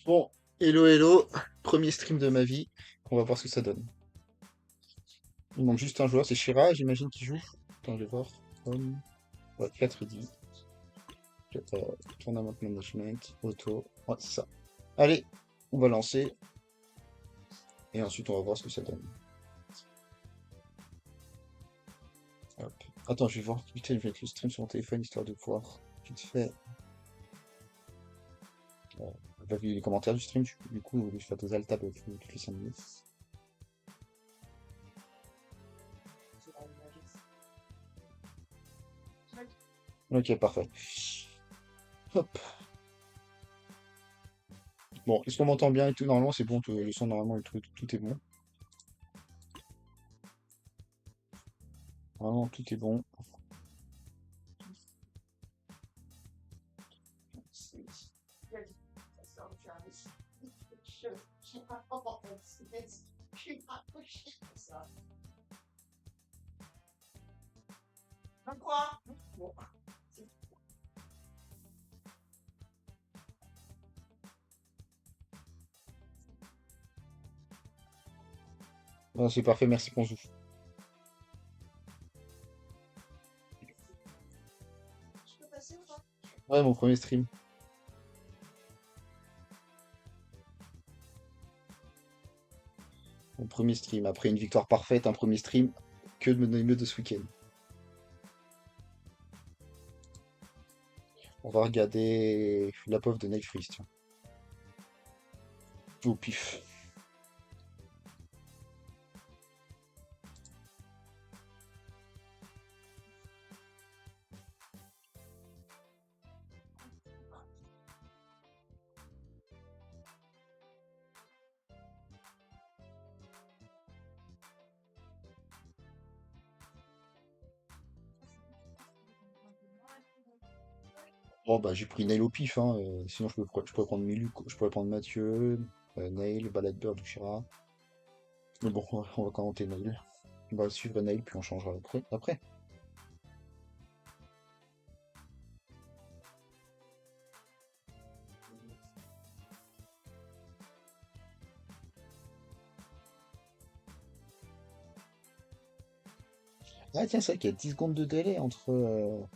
Bon, hello hello, premier stream de ma vie. On va voir ce que ça donne. Il manque juste un joueur, c'est Shira, j'imagine qu'il joue. Attends, je vais voir. Ouais, 4 dit. Tournament management, auto. Ouais, c'est ça. Allez, on va lancer. Et ensuite, on va voir ce que ça donne. Hop. Attends, je vais voir. Putain, je vais mettre le stream sur mon téléphone histoire de pouvoir vite fait. On va vu les commentaires du stream. Du coup, je vais faire des alt-tab toutes les 5 minutes. Ok, parfait. Hop. Bon, est-ce qu'on m'entend bien et tout? Normalement, c'est bon, le son, normalement, tout est bon. Vraiment, tout est bon. Ah, c'est parfait, merci Ponzou. Ouais, mon premier stream. Mon premier stream. Après une victoire parfaite, un premier stream. Que de me donner mieux de ce week-end. On va regarder la pauvre de Netflix, tiens. Au pif. Bon, bah, j'ai pris Nail au pif, hein. Sinon, je pourrais prendre Milu, je pourrais prendre Mathieu, Nail, Baladbird ou Shira. Mais bon, on va commenter Nail. On va suivre Nail, puis on changera après. Ah, tiens, c'est vrai qu'il y a 10 secondes de délai entre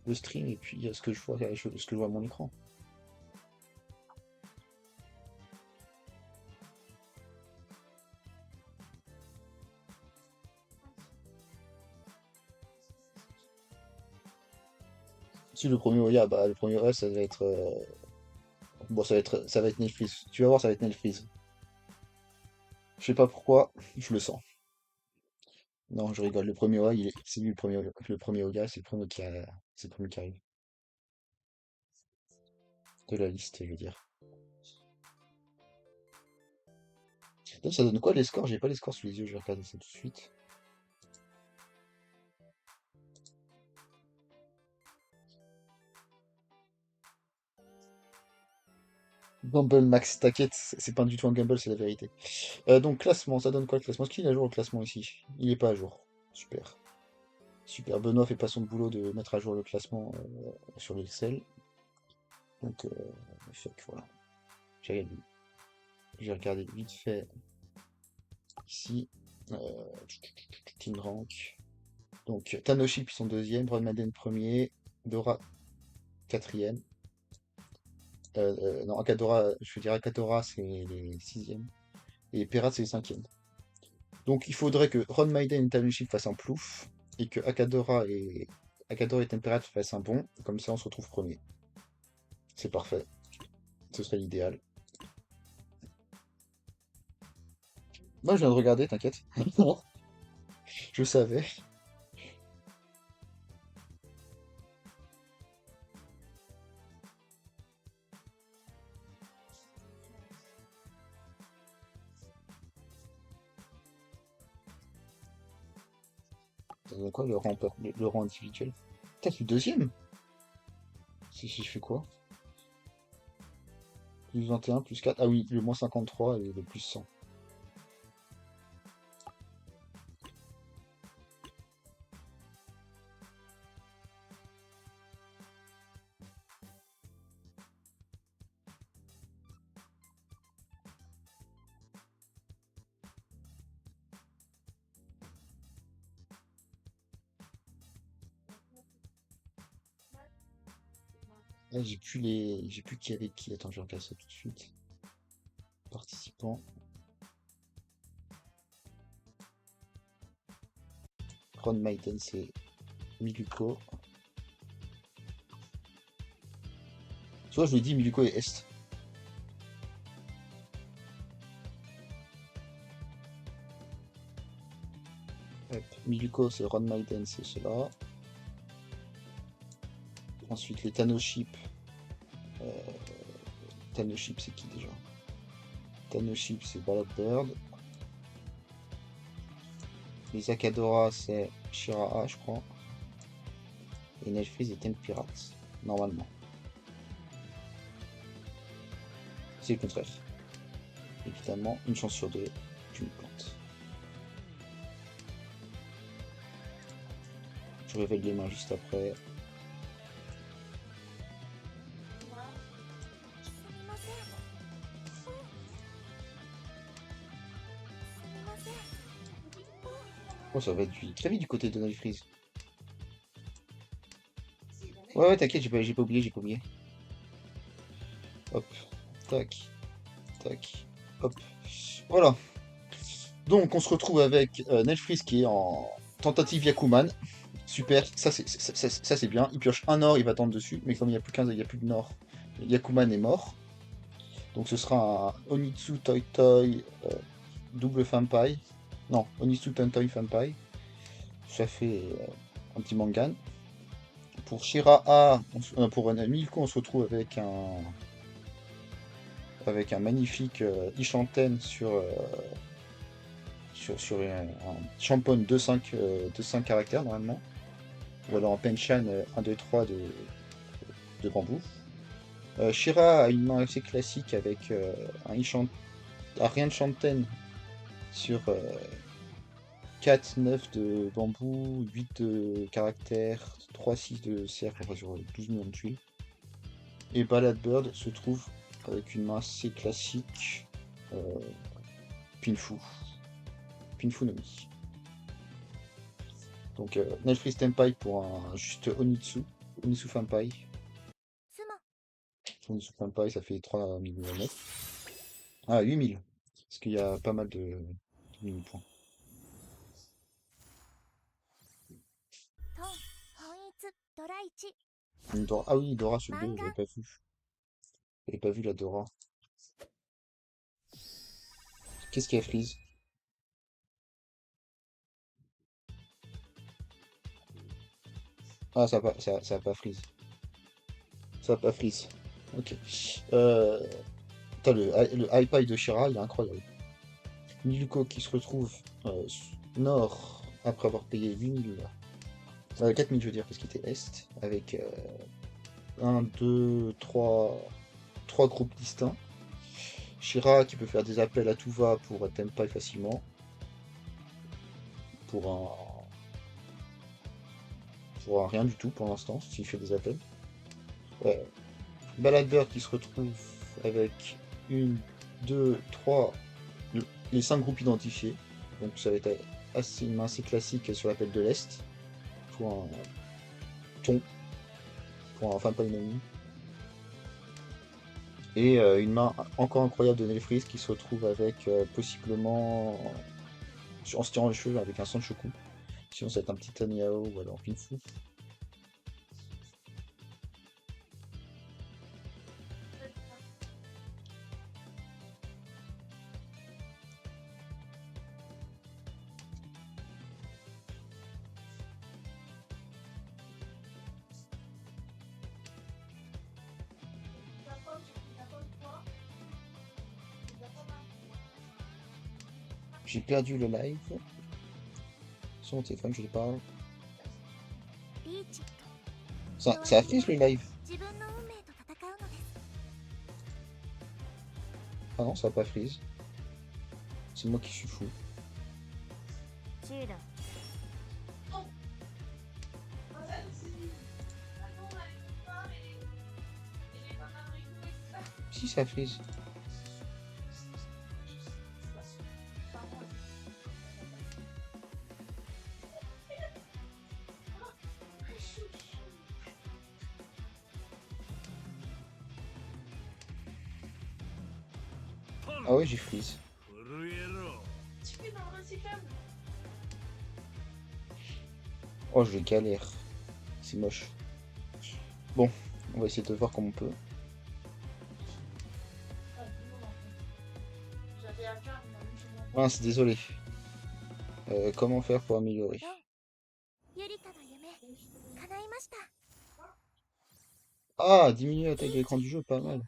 le stream et puis ce que je vois, ce que je vois à mon écran. Si le premier Oya, bah le premier Oya, ça va être bon, ça va être Netflix. Tu vas voir, ça va être Netflix. Je sais pas pourquoi, je le sens. Non, je rigole. Le premier Oya, c'est lui le premier Oya, c'est le premier qui arrive de la liste, je veux dire. Donc, ça donne quoi les scores? J'ai pas les scores sous les yeux, je vais regarder ça tout de suite. Gamble Max, t'inquiète, c'est pas du tout un gamble, c'est la vérité. Donc classement, ça donne quoi le classement? Est-ce qu'il est à jour le classement ici? Il est pas à jour. Super. Super. Benoît fait pas son boulot de mettre à jour le classement sur l'Excel. Donc, fait que voilà. J'ai j'ai regardé vite fait ici. Team Rank. Donc, Tanoship, ils sont deuxième. Ron Madden premier. Dora, quatrième. Non, Akadora, je veux dire Akadora, c'est les sixièmes. Et Perat, c'est les cinquièmes. Donc, il faudrait que Ron Maiden et Tanoship fassent un plouf. Et que Akadora et Temperat fassent un bon. Comme ça, on se retrouve premier. C'est parfait. Ce serait l'idéal. Moi, je viens de regarder, t'inquiète. Je savais. Ça donne quoi le rang individuel? Peut-être le deuxième? Si je fais quoi? Plus 21, plus 4. Ah oui, le moins 53 et le plus 100. Là, j'ai plus qui avec qui. Attends, je regarde ça tout de suite. Participants. Ron Maiden, c'est Miluko. Tu vois, je lui dis Miluko et Est. Hop. Miluko, c'est Ron Maiden, c'est cela. Ensuite, les Tanoship. Euh, Tanoship, c'est qui déjà? Tanoship, c'est Ballad Bird. Les Akadora, c'est Shiraha, je crois. Et Nelfreeze et Ten Pirates, normalement. C'est le contraire. Évidemment, une chance sur deux, tu me plantes. Je réveille les mains juste après. Oh, ça va être très vite du côté de Nelfreeze. Ouais, ouais, t'inquiète, j'ai pas oublié, j'ai pas oublié. Hop, tac, tac, hop. Voilà. Donc, on se retrouve avec Nelfreeze qui est en tentative Yakuman. Super, ça c'est bien. Il pioche un or, il va tendre dessus, mais comme il n'y a plus il y a plus de nord, Yakuman est mort. Donc ce sera un Onitsu Toi Toi double Fampai. Non, Onitsu Toi Toi Fampai. Ça fait un petit mangan. Pour Shiraha, pour Milko, on se retrouve avec un magnifique Ishanten sur un Champon de 5 caractères normalement. Ou alors en Penchan 1, 2, 3 de bambou. Shira a une main assez classique avec un rien de Shanten sur 4, 9 de bambou, 8 de caractère, 3, 6 de cercle, enfin sur 12 millions de tuiles. Et Ballad Bird se trouve avec une main assez classique, euh, Pinfu. Pinfu no Mi. Donc Nelfreeze Tenpai pour un juste Onitsu Fampai. Onitsu Fampai, ça fait 3000 mm. Ah, 8000. Parce qu'il y a pas mal de mini-points. Ah oui, Dora sur le 2, j'avais pas vu. J'avais pas vu la Dora. Qu'est-ce qu'il y a, Freeze? Ah, ça a pas Freeze. Ça a pas Freeze. Ok. Euh, Putain, le high de Shira, il est incroyable. Miluko qui se retrouve nord après avoir payé 8000. 4000 je veux dire, parce qu'il était est. Avec 1, 2, 3 groupes distincts. Shira qui peut faire des appels à tout va pour Tenpai facilement. Pour un, pour un rien du tout pour l'instant, s'il fait des appels. Baladeur qui se retrouve avec une, deux, trois, les 5 groupes identifiés. Donc ça va être une main assez classique sur l'appel de l'Est. Pour un ton, enfin pas une amie. Et une main encore incroyable de Nelfreeze qui se retrouve avec possiblement en se tirant les cheveux avec un Sanchoku. Sinon ça va être un petit Tanyao ou alors Pinfu. J'ai perdu le live. Sur mon téléphone, je lui parle. Ça affiche le live. Ah non, ça a pas freeze. C'est moi qui suis fou. Si ça freeze. Ah ouais, j'ai freeze. Oh, je galère. C'est moche. Bon, on va essayer de voir comme on peut. Mince, désolé. Comment faire pour améliorer? Ah, diminuer la taille de l'écran du jeu, pas mal.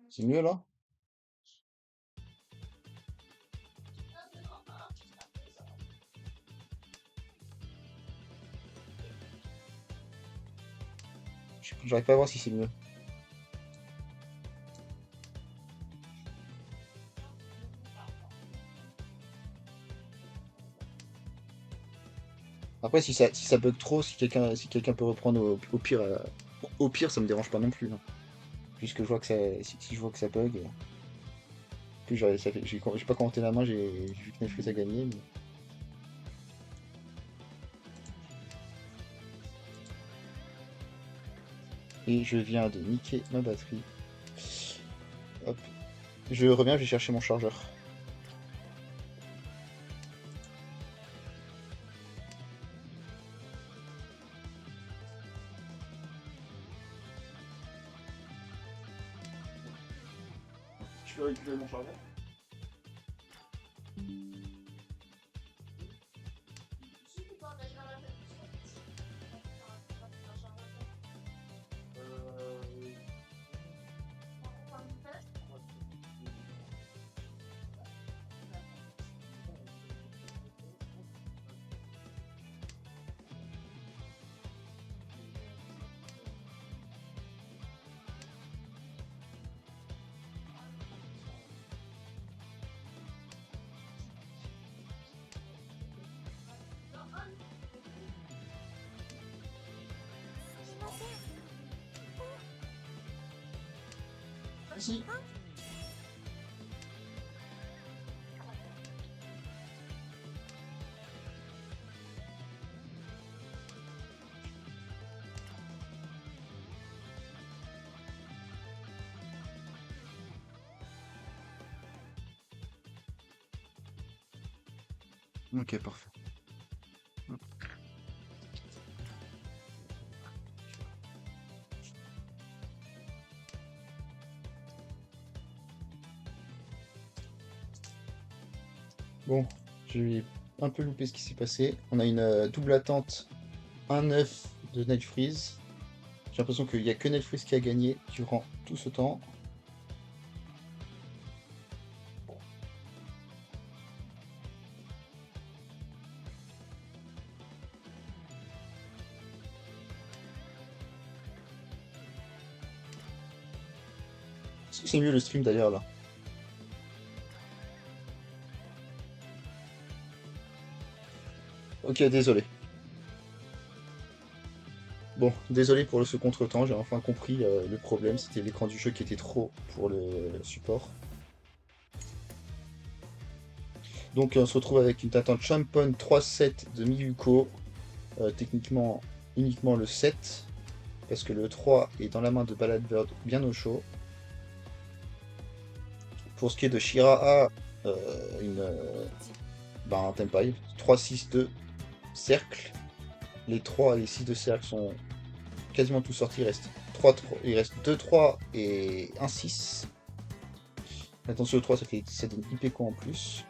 C'est mieux là? J'arrive pas à voir si c'est mieux. Après, si ça bug trop, si quelqu'un peut reprendre au pire, ça me dérange pas non plus, hein. Puisque je vois que ça, si je vois que ça bug, plus j'ai pas commenté la main, j'ai vu que Netflix a gagné. Et je viens de niquer ma batterie. Hop. Je reviens, je vais chercher mon chargeur. Je peux récupérer mon chargeur? Si. Ok, parfait. Bon, j'ai un peu loupé ce qui s'est passé. On a une double attente 1-9 de Netfreeze. J'ai l'impression qu'il n'y a que Netfreeze qui a gagné durant tout ce temps. C'est mieux le stream d'ailleurs là. Ok, désolé. Bon, désolé pour ce contretemps, j'ai enfin compris le problème, c'était l'écran du jeu qui était trop pour le support. Donc on se retrouve avec une attente Champon 3-7 de Miyuko, techniquement uniquement le 7, parce que le 3 est dans la main de Ballad Bird bien au chaud. Pour ce qui est de Shiraha, un Tenpai, 3-6-2 cercle. Les 3 et les 6 de cercle sont quasiment tous sortis, il reste 2-3 et 1-6. Attention, le 3, ça donne IPK en plus.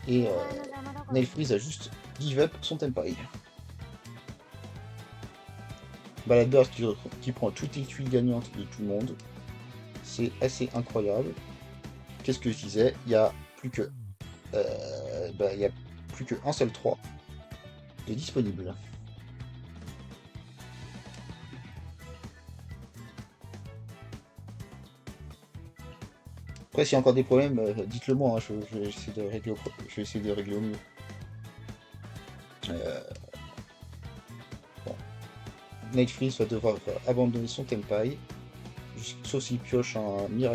Et Nailfreeze a juste give up son Tenpai. Baladeur qui prend toutes les tuiles gagnantes de tout le monde. C'est assez incroyable. Qu'est-ce que je disais? Il n'y a plus que il y a plus qu'un seul 3 de disponible. Après, s'il y a encore des problèmes, dites-le moi, hein, je vais essayer de régler au mieux. Bon. Nightfreeze va devoir abandonner son Tenpai, sauf s'il pioche une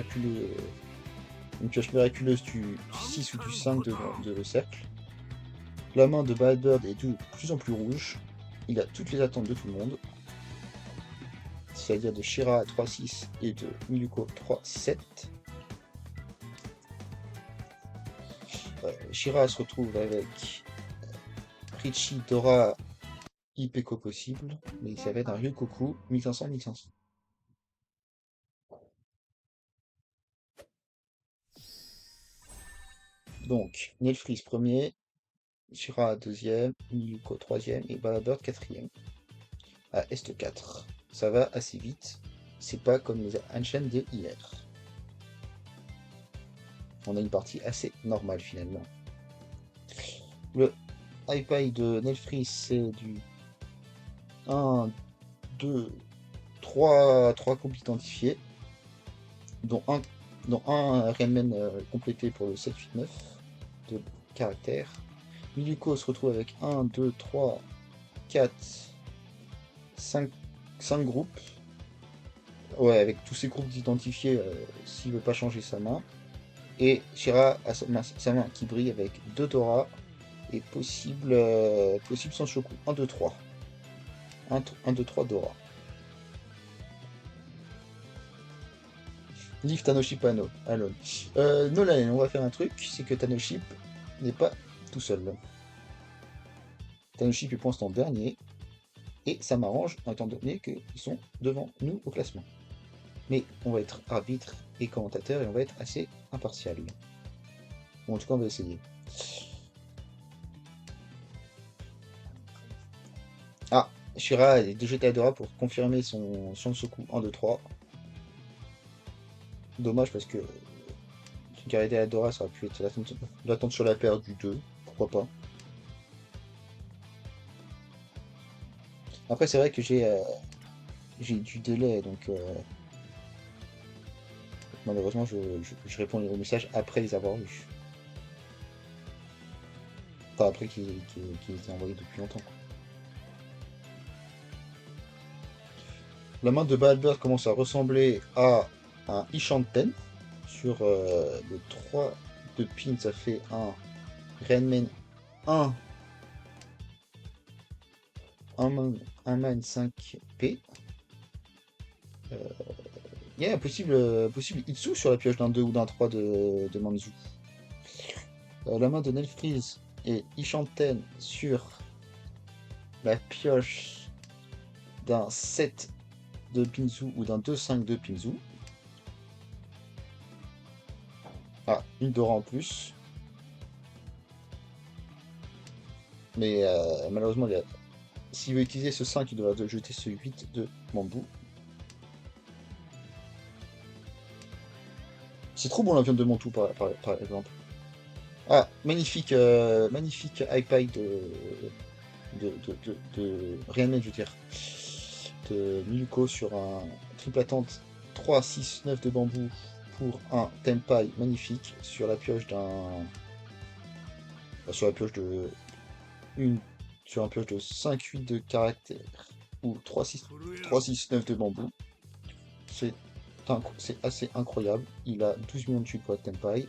pioche miraculeuse du 6 ou du 5 de le cercle. La main de Bad Bird est de plus en plus rouge. Il a toutes les attentes de tout le monde. C'est-à-dire de Shira à 3-6 et de Miluko 3-7. Shira se retrouve avec Richie, Dora, Ipeko possible, mais ça va être un Ryukoku 1500-1500. Donc, Nelfris premier, Shira deuxième, Miluko troisième et Balabird quatrième. À Est 4. Ça va assez vite. C'est pas comme les Ancient de hier. On a une partie assez normale finalement. Le iPad de Nelfris, c'est du 1, 2, 3 groupes identifiés, dont un Rainman complété pour le 7-8-9 de caractère. Miluko se retrouve avec 1, 2, 3, 4, 5 groupes. Ouais, avec tous ces groupes identifiés s'il veut pas changer sa main. Et Shira a sa main qui brille avec 2 Dora et possible sans Shoku. 1, 2, 3. 1, 2, 3 Dora. Leave Tanoship alone. Nolan, on va faire un truc, c'est que Tanoship n'est pas tout seul. Tanoship est pour l'instant dernier, et ça m'arrange étant donné qu'ils sont devant nous au classement. Mais on va être arbitre et commentateur et on va être assez impartial. Bon, en tout cas, on va essayer. Ah, Shira est de jeter Adora pour confirmer son Shansoku 1, 2, 3. Dommage parce que garder Adora, ça aurait pu être l'attente sur la paire du 2. Pourquoi pas. Après, c'est vrai que j'ai du délai, donc malheureusement, je réponds aux messages après les avoir lus. Enfin, après qu'ils étaient envoyés depuis longtemps. La main de Balbert commence à ressembler à un Ishanten. Sur le 3 de pin, ça fait un Renman 1, un man 5P. Il y a un possible Itsu sur la pioche d'un 2 ou d'un 3 de Manzu. La main de Nelfreeze et Ishanten sur la pioche d'un 7 de Pinzu ou d'un 2-5 de Pinzu. Ah, une Dora en plus. Mais malheureusement, s'il veut utiliser ce 5, il devra jeter ce 8 de bambou. C'est trop bon la viande de Mantou par exemple. Ah, magnifique iPad de rien de je veux dire. De Miluko sur un triple attente 3, 6, 9 de bambou pour un Tenpai magnifique sur la pioche d'un. Sur la pioche de. Sur un pioche de 5, 8 de caractère ou 3, 6, 9 de bambou. C'est assez incroyable. Il a 12 millions de chutes pour être Tenpai.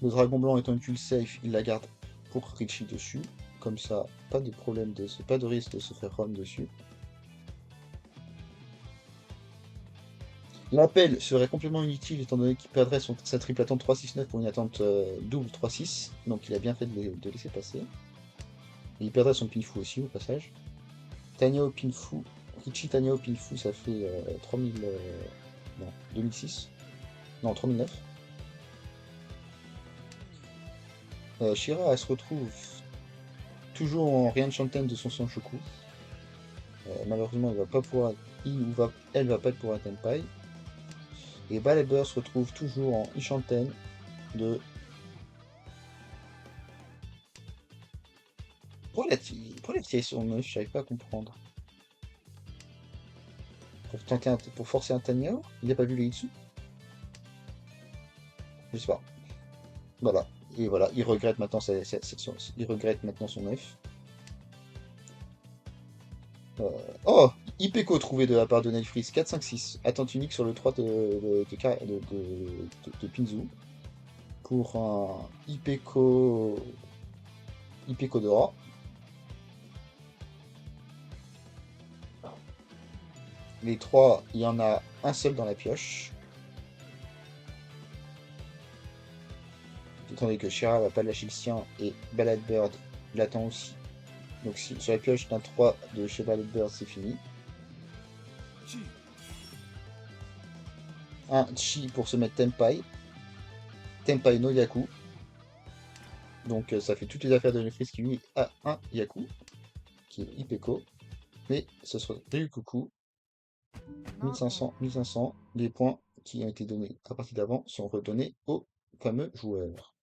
Le dragon blanc étant une tuile safe, il la garde pour Richie dessus. Comme ça, pas de problème pas de risque de se faire run dessus. L'appel serait complètement inutile étant donné qu'il perdrait sa triple attente 3-6-9 pour une attente double 3-6. Donc il a bien fait de laisser passer. Et il perdrait son Pinfu aussi au passage. Tanyao Pinfu. Richie Tanyao Pinfu, ça fait 3000. Non, 2006. Non, 3009. Shira, elle se retrouve toujours en rien de Shanten de son Sanshoku. Malheureusement, elle va pas pouvoir. Elle va pas pouvoir être Tenpai. Et Balaber se retrouve toujours en Ishanten de. Pourquoi il a tiré son œuf? Je n'arrive pas à comprendre. Pour forcer un Tanyao? Il n'a pas vu les Itsu? Je sais pas. Voilà. Et voilà, il regrette maintenant, il regrette maintenant son œuf. Oh! Ipeko trouvé de la part de Nelfris 4-5-6. Attente unique sur le 3 de Pinzu. pour un Ipeco Dora. Les trois, il y en a un seul dans la pioche. Tandis que Shira va pas lâcher le sien et Ballad Bird l'attend aussi. Donc si, sur la pioche d'un 3 de chez Ballad Bird, c'est fini. Un Chi pour se mettre Tenpai. Tenpai no Yaku. Donc ça fait toutes les affaires de maîtrise qui unit à un Yaku, qui est Ipeco. Mais ce sera Ryukoku. 1500, 1500. Les points qui ont été donnés à partir d'avant sont redonnés au fameux joueur.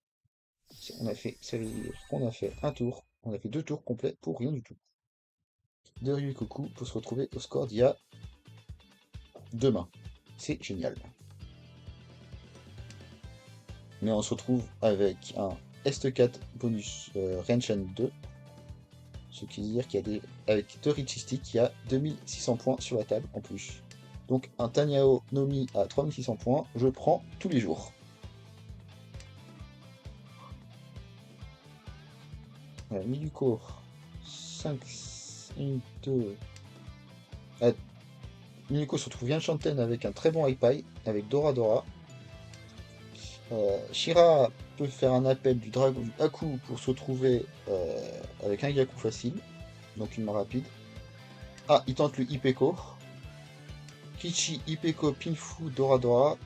On a fait, ça veut dire qu'on a fait un tour, on a fait 2 tours complets pour rien du tout. De Ryukoku pour se retrouver au score d'il y a 2 mains. C'est génial. Mais on se retrouve avec un ST4 bonus Renshan 2. Ce qui veut dire qu'il y a des. Avec 2 Richistick, il y a 2600 points sur la table en plus. Donc un Tanyao Nomi à 3600 points, je prends tous les jours. Miluko, 5, 1, 2. Miluko se retrouve bien Chanten avec un très bon Haipai, avec Dora Dora. Shira peut faire un appel du dragon du Haku pour se retrouver avec un Yaku facile, donc une main rapide. Ah, il tente le Ipeco. Kichi, Ipeco, Pinfu, Dora Dora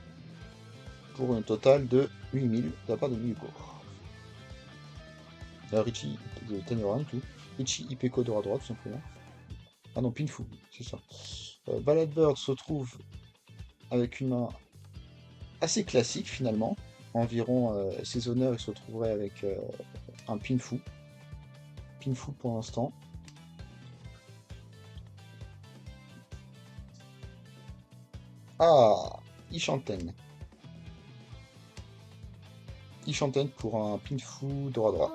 pour un total de 8000 de la part de Miluko. Richie, de Tanyoran, tout. Richie, Ipeco, Dora Dora, tout simplement. Ah non, Pinfu, c'est ça. Ballad Bird se trouve avec une main assez classique finalement. Environ ses honneurs, il se retrouverait avec un Pinfu. Pinfu pour l'instant. Ah, Ishanten. Ishanten pour un Pinfu Dora Dora.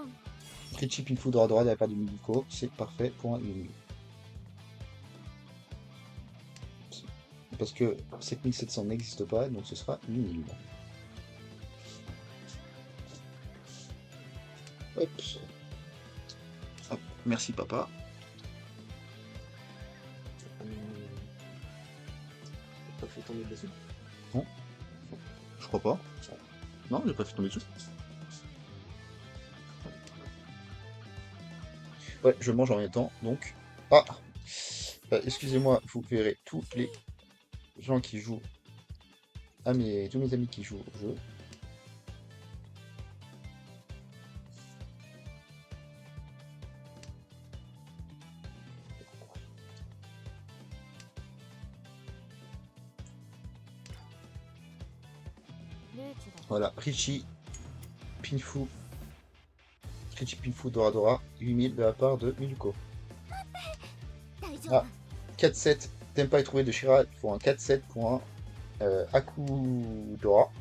Richie Pinfu Dora Dora de la part de Miluko, c'est parfait pour un Umi. Parce que 7700 n'existe pas, donc ce sera 8000. Hop. Hop. Merci papa. T'as pas fait tomber dessus? Non, je crois pas. Non, j'ai pas fait tomber dessus. Ouais, je mange en même temps, donc. Ah, excusez-moi, vous verrez tous les gens qui jouent tous mes amis qui jouent au jeu. Voilà, Richie Pinfu Dora Dora, 8000 de la part de Miluko. Ah, 4-7, Tenpai trouvé de Shira pour un 4-7 pour un Aku Dora.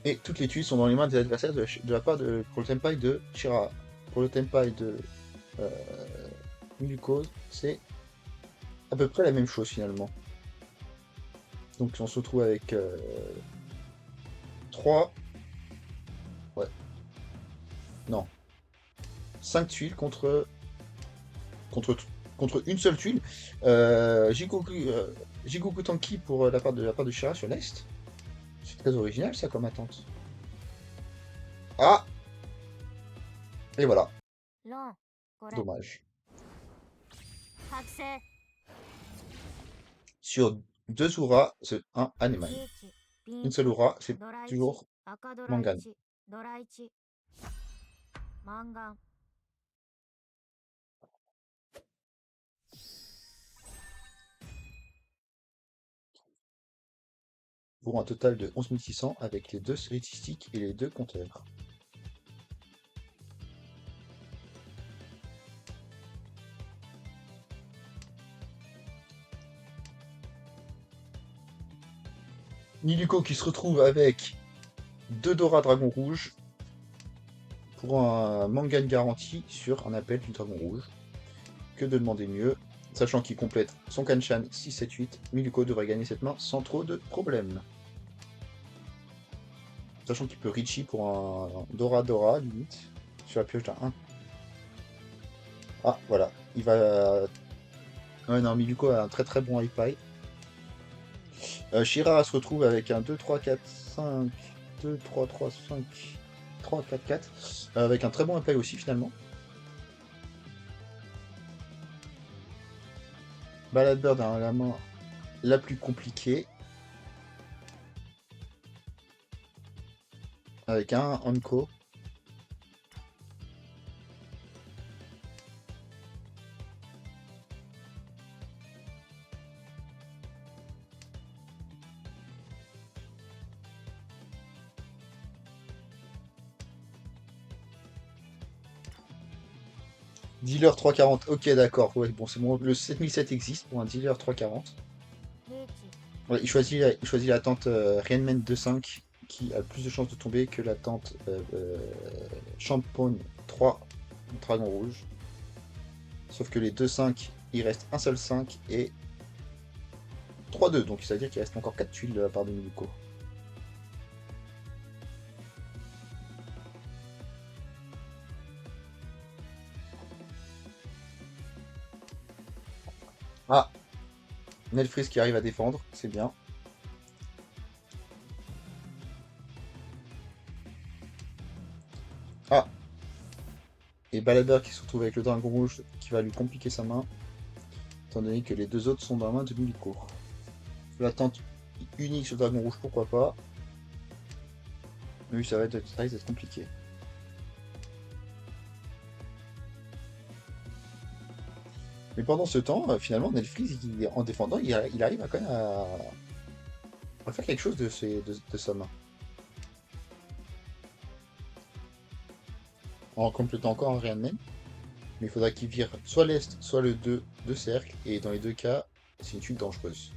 Et toutes les tuiles sont dans les mains des adversaires de la part pour le Tenpai de Shira. Pour le Tenpai de Miluko, c'est à peu près la même chose finalement. Donc on se retrouve avec 3. Ouais. Non. 5 tuiles contre une seule tuile. Jigoku Tanki pour la part de Shira sur l'Est. C'est très original ça comme attente. Ah! Et voilà. Dommage. Sur 2 auras, c'est un Anemai. Une seule aura, c'est toujours Mangan. Pour un total de 11 600 avec les 2 statistiques et les 2 compteurs. Niluko qui se retrouve avec 2 Dora Dragon Rouge pour un Mangan garanti sur un appel du Dragon Rouge. Que de demander mieux? Sachant qu'il complète son Kanchan 6, 7, 8, Miluko devrait gagner cette main sans trop de problèmes. Sachant qu'il peut Richie pour un Dora Dora, limite, sur la pioche d'un 1. Ah, voilà. Il va... Ouais, non, Miluko a un très très bon high. Shira se retrouve avec un 2, 3, 4, 5, 2, 3, 3, 5, 3, 4, 4, avec un très bon high aussi finalement. Ballad Bird a la main la plus compliquée, avec un Onko. Dealer 340, ok d'accord, ouais, bon c'est bon, le 7007 existe pour un dealer 340. Ouais, il choisit la tente Renmen 2.5 qui a plus de chances de tomber que la tente Champone 3 Dragon Rouge. Sauf que les 2-5, il reste un seul 5 et 3-2, donc ça veut dire qu'il reste encore 4 tuiles de la part de Miluko. Ah, Nelfris qui arrive à défendre, c'est bien. Ah, et Baladeur qui se retrouve avec le dragon rouge qui va lui compliquer sa main, étant donné que les deux autres sont dans la main de Miluko. L'attente unique sur le dragon rouge, pourquoi pas. Mais oui, ça risque d'être compliqué. Mais pendant ce temps, finalement, Nelfris, en défendant, il arrive à quand même à faire quelque chose de sa main. En complétant encore un Ryan Man. Mais il faudra qu'il vire soit l'Est, soit le 2 de cercle, et dans les deux cas, c'est une tuile dangereuse.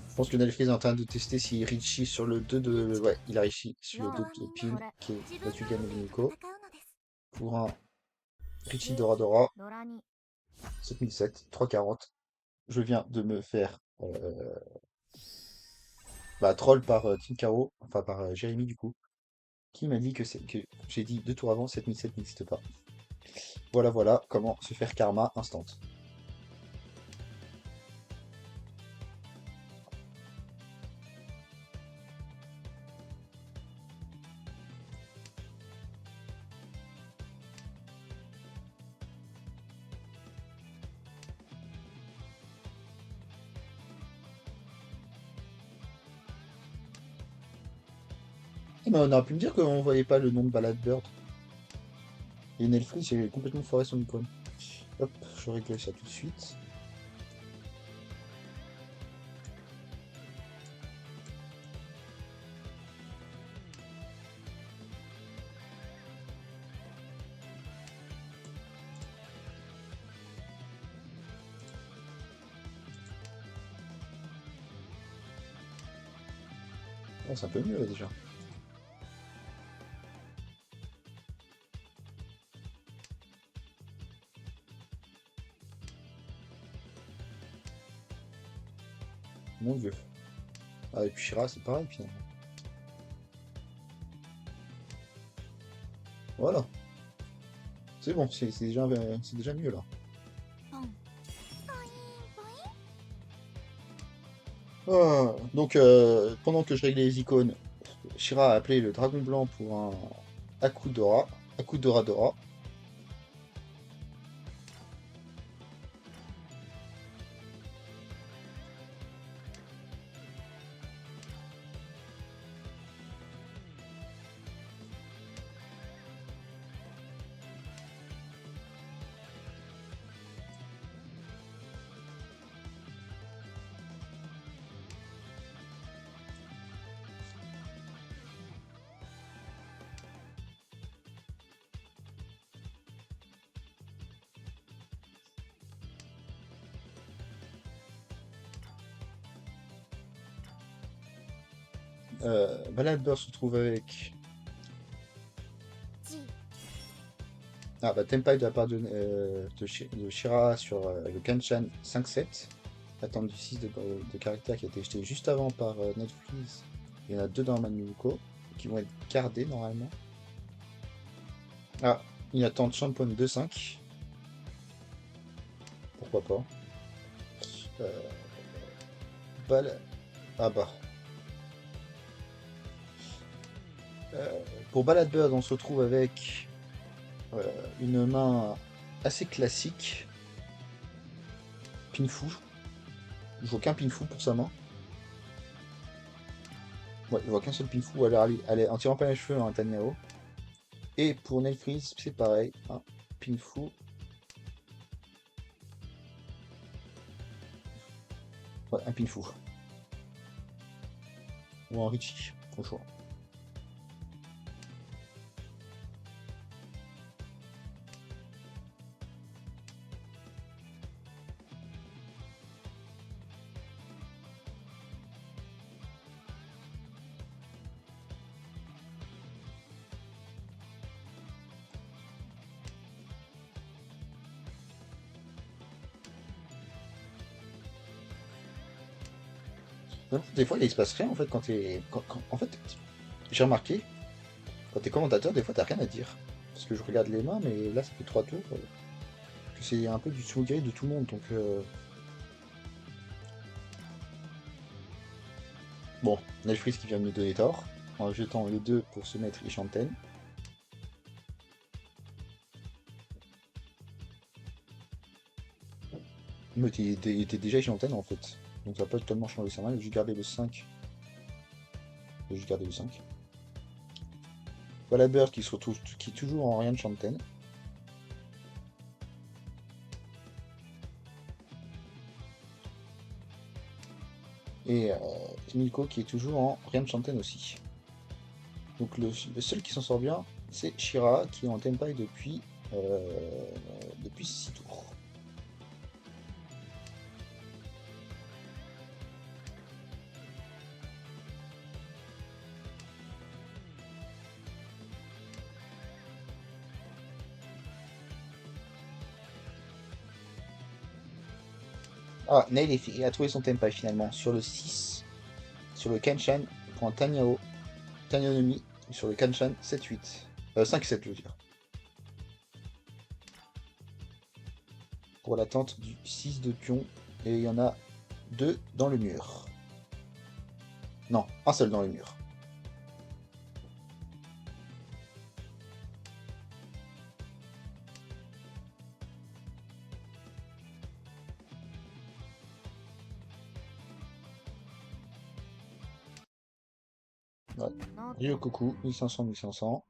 Je pense que Nelfries est en train de tester s'il Richie sur le 2 de... Ouais, il a Richie sur le 2 de pile, qui est la tuile gamme de Nico. Pour un Richie Dora Dora, 7007, 340. Je viens de me faire troll par Team Caro, enfin par Jérémy du coup, qui m'a dit que j'ai dit 2 tours avant, 7007 n'existe pas. Voilà, voilà comment se faire karma instant. Eh ben, on aurait pu me dire qu'on voyait pas le nom de Ballad Bird. Et Nelfree, j'ai complètement foiré son icône. Hop, je règle ça tout de suite. Oh, c'est un peu mieux là déjà. Mon dieu. Ah, et puis Shira, c'est pareil finalement. Voilà. C'est bon, c'est déjà mieux là. Ah, donc, pendant que je réglais les icônes, Shira a appelé le dragon blanc pour un Akudora. Akudora Dora. Baladeur se trouve avec... Ah bah Tenpai de la part de Shira sur le Kanchan 5-7. Attente du 6 de caractère qui a été jeté juste avant par Netflix. Il y en a deux dans Manuko qui vont être gardés normalement. Ah, une attente Champon 2-5. Pourquoi pas. Euh, Bal- Ah bah. Euh, pour Ballad Bird, on se retrouve avec une main assez classique. Pinfu. Je vois qu'un Pinfu pour sa main. Ouais, je vois qu'un seul Pinfu. Alors, allez, en tirant pas les cheveux, un Tanyao. Et pour Nelfreeze, c'est pareil. Un Pinfu. Ouais, un Pinfu. Ou un Richie, au choix. Non, des fois, il se passe rien en fait quand t'es. En fait, j'ai remarqué, quand t'es commentateur, des fois, t'as rien à dire. Parce que je regarde les mains, mais là, ça fait 3 tours. Que c'est un peu du sous de tout le monde. Donc, bon, Nelfreeze qui vient de me donner tort. En jetant les deux pour se mettre Ishanten. Mais il était déjà Ishanten en fait. Donc, ça n'a pas totalement changé sa main. J'ai gardé le 5. J'ai gardé le 5. Voilà Bird qui se retrouve qui est toujours en rien de Shanten. Et Milko qui est toujours en rien de Shanten aussi. Donc le seul qui s'en sort bien, c'est Shira qui est en Tenpai depuis 6 tours. Ah, Nail a trouvé son Tenpai finalement sur le 6, sur le Kanshan, il prend Tanyao, Tanyonomi, sur le Kanshan 7-8. 5-7 je veux dire. Pour l'attente du 6 de pion, et il y en a 2 dans le mur. Non, un seul dans le mur. Ouais. Ryokoku, 1500-1500.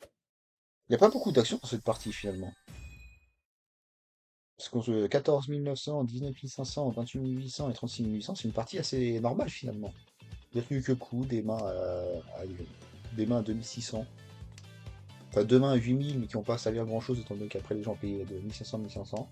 Il n'y a pas beaucoup d'actions dans cette partie finalement. Parce qu'on se 14 900, 19 500, 28 800 et 36 800, c'est une partie assez normale finalement. Des Ryokoku, des mains à 2600. Enfin, deux mains à 8000, mais qui n'ont pas servi à grand chose, étant donné qu'après les gens payaient de 1500 1500.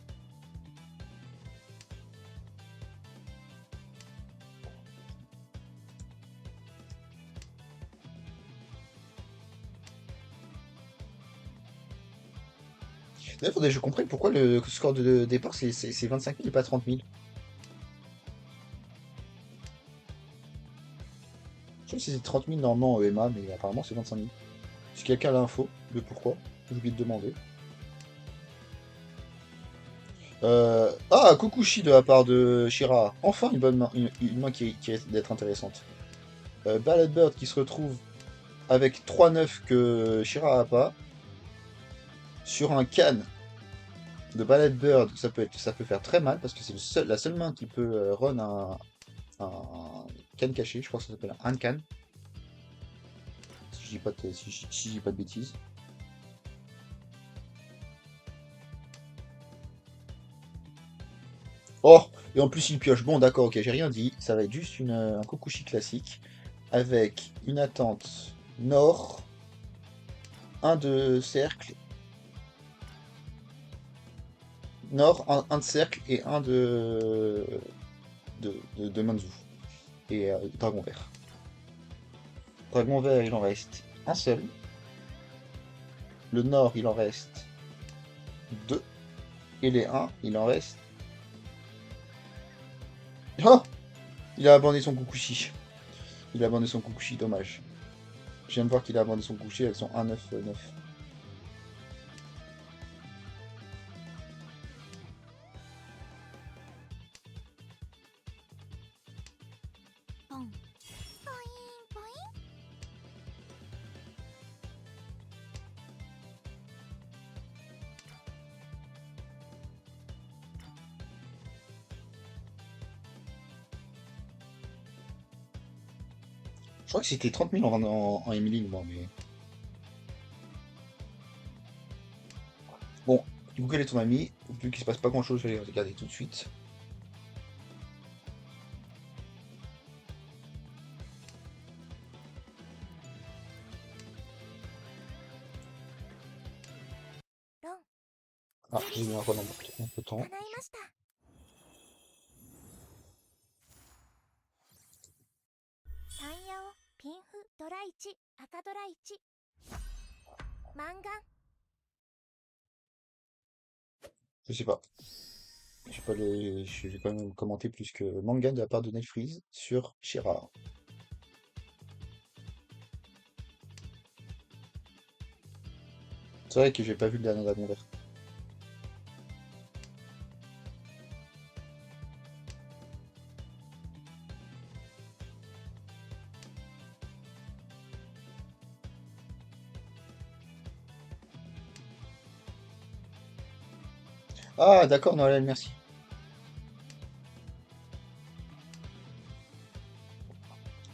D'ailleurs, faudrait que je comprenne pourquoi le score de départ c'est 25 000 et pas 30 000. Je sais pas si c'est 30 000 normalement en EMA, mais apparemment c'est 25 000. Si quelqu'un a l'info de pourquoi, j'ai oublié de demander. Ah, Kokushi de la part de Shira. Enfin une bonne main, une main qui est d'être intéressante. Ballad Bird qui se retrouve avec 3-9 que Shira a pas. Sur un can de Ballad Bird, ça peut faire très mal parce que c'est la seule main qui peut run un can caché. Je crois que ça s'appelle un can. Si je dis pas si je dis pas de bêtises. Oh! Et en plus il pioche. Bon d'accord, ok, j'ai rien dit. Ça va être juste un Kokushi classique. Avec une attente nord, un de cercle, nord, un de cercle et un de de Manzu. Et Dragon Vert. Dragon Vert, il en reste un seul. Le Nord, il en reste deux. Et les 1, il en reste... Oh! Il a abandonné son Kukushi. Il a abandonné son Kukushi, dommage. Je viens de voir qu'il a abandonné son Kukushi avec son 1-9-9. Je crois que c'était 30 000 en Emily, moi, mais... Bon, du coup, quel est ton ami? Vu qu'il se passe pas grand-chose, je vais aller regarder tout de suite. Ah, j'ai mis un peu de temps. 叶いました。タンヤオ、ピンフ、ドラ1、赤ドラ1。マンガン。Je sais pas. Je sais pas je vais quand même commenter plus que manga de la part de Netfreeze sur Shira. C'est vrai que j'ai pas vu le dernier Dragon Vert. Ah, d'accord, Noël, merci.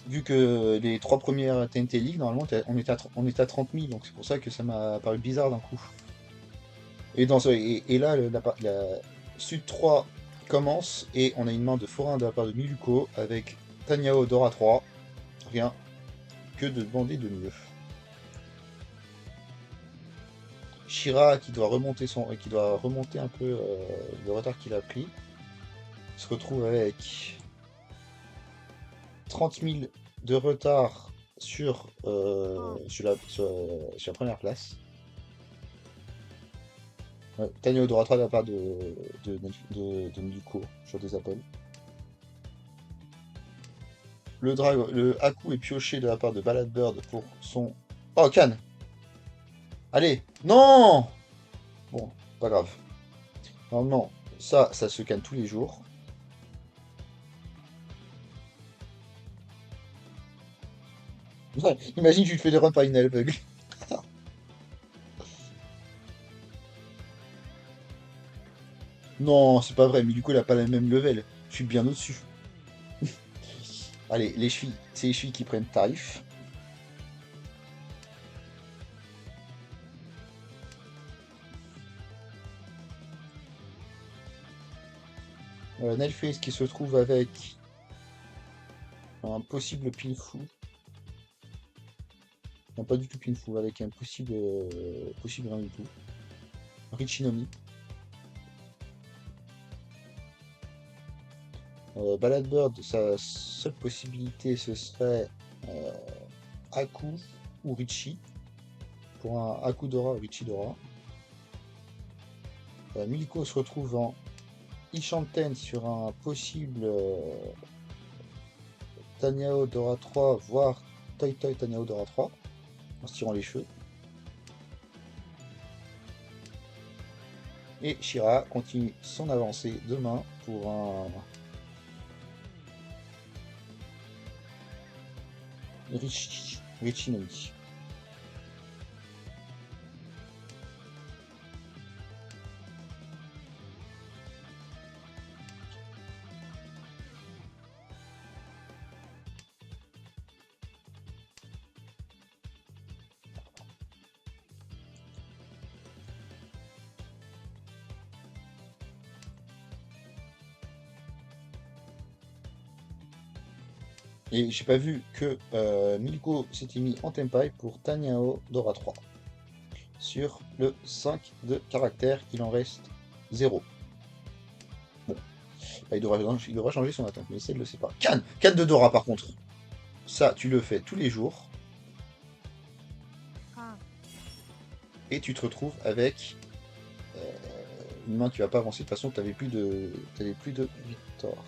Vu que les 3 premières TNT League, normalement, on était à 30 000, donc c'est pour ça que ça m'a paru bizarre d'un coup. Et là, la Sud 3 commence, et on a une main de forain de la part de Miluko, avec Tanyao Dora 3. Rien que de demander de mieux. Shira qui doit remonter un peu le retard qu'il a pris, se retrouve avec 30 000 de retard sur la première place. Ouais, Tanya Odora 3 de la part de Miluko sur des appels. Le Haku est pioché de la part de Ballad Bird pour son... Oh, Cannes! Allez! Non! Bon, pas grave. Normalement, ça se canne tous les jours. Ouais, imagine, tu te fais des runs par une aveugle. Non, c'est pas vrai, mais du coup, il a pas le même level. Je suis bien au-dessus. Allez, les chevilles, c'est les chevilles qui prennent tarif. Nelface qui se trouve avec un possible Pinfou. Non, pas du tout Pinfou, avec un possible rien du tout. Richinomi. Ballad Bird, sa seule possibilité ce serait Aku ou Richie. Pour un Aku Dora ou Richie Dora. Miliko se retrouve en Ishanten sur un possible Tanyao Dora 3, voire Toy Toy Tanyao Dora 3, en se tirant les cheveux. Et Shira continue son avancée demain pour un Richinomi. Et j'ai pas vu que Milko s'était mis en Tenpai pour Tanyao Dora 3. Sur le 5 de caractère, il en reste 0. Bon. Ah, il devrait changer son attaque, mais ça, il le sait pas. Canne de Dora, par contre. Ça, tu le fais tous les jours. はん Et tu te retrouves avec une main qui va pas avancer. De toute façon, t'avais plus de victoire.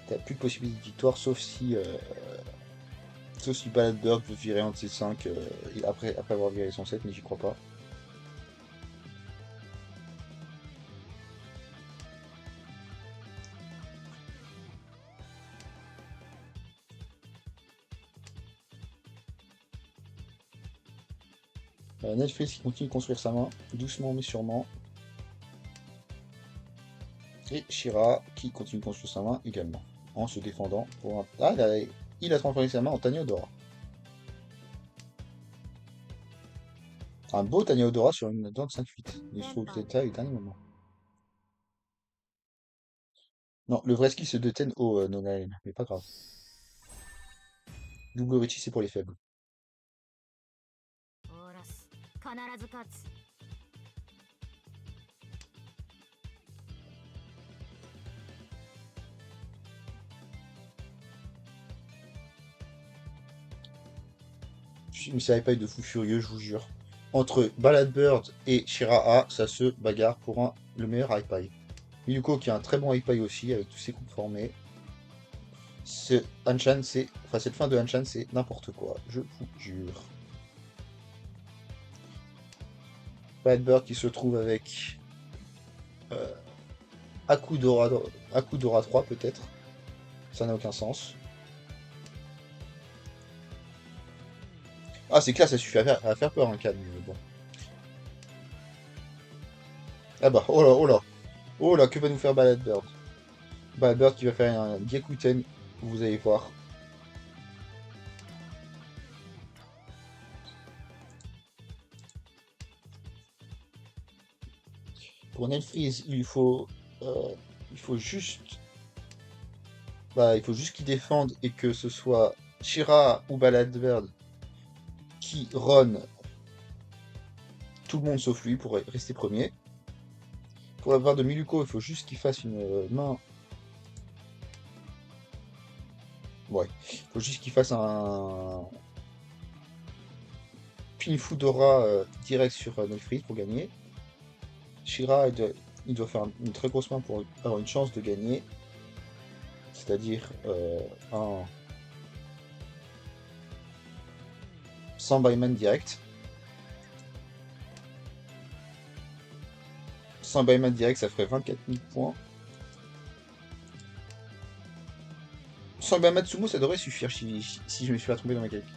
T'as plus de possibilité de victoire, sauf si Baladberg veut virer un de ses 5 après avoir viré son 7, mais j'y crois pas. Netflix qui continue de construire sa main, doucement mais sûrement. Et Shira qui continue de construire sa main également, en se défendant pour un... Ah, il a transformé sa main en Taniodora. Un beau Taniodora sur une dent de 5-8. Il se trouve peut-être ça au dernier moment. Non, le vrai skill c'est de Ten au Nonaen, mais pas grave. Double Richie c'est pour les faibles. オーラス必ず勝つ Mais c'est Hypaï de fou furieux, je vous jure. Entre Baladbird et Shira, ça se bagarre pour le meilleur Hypaï. Miyuko qui a un très bon Hypaï aussi, avec tous ses coups formés. Cette fin de Hanchan, c'est n'importe quoi, je vous jure. Baladbird qui se trouve avec euh, Akudora 3 peut-être. Ça n'a aucun sens. Ah, c'est clair, ça suffit à faire peur un calme, mais bon. Ah bah, oh là, oh là, oh là, que va nous faire Baladbird? Baladbird qui va faire un Gyakuten, vous allez voir. Pour Nelfreeze, il faut juste, il faut juste qu'il défende et que ce soit Shira ou Baladbird qui run tout le monde sauf lui pour rester premier. Pour la part de Miluko, il faut juste qu'il fasse une main. Ouais, il faut juste qu'il fasse un Pinfudora direct sur Nelfreeze pour gagner. Shira, il doit faire une très grosse main pour avoir une chance de gagner. C'est-à-dire un sans byman direct. Sans byman direct, ça ferait 24 000 points. Sans Matsumo, ça devrait suffire si je me suis pas trompé dans ma calcul.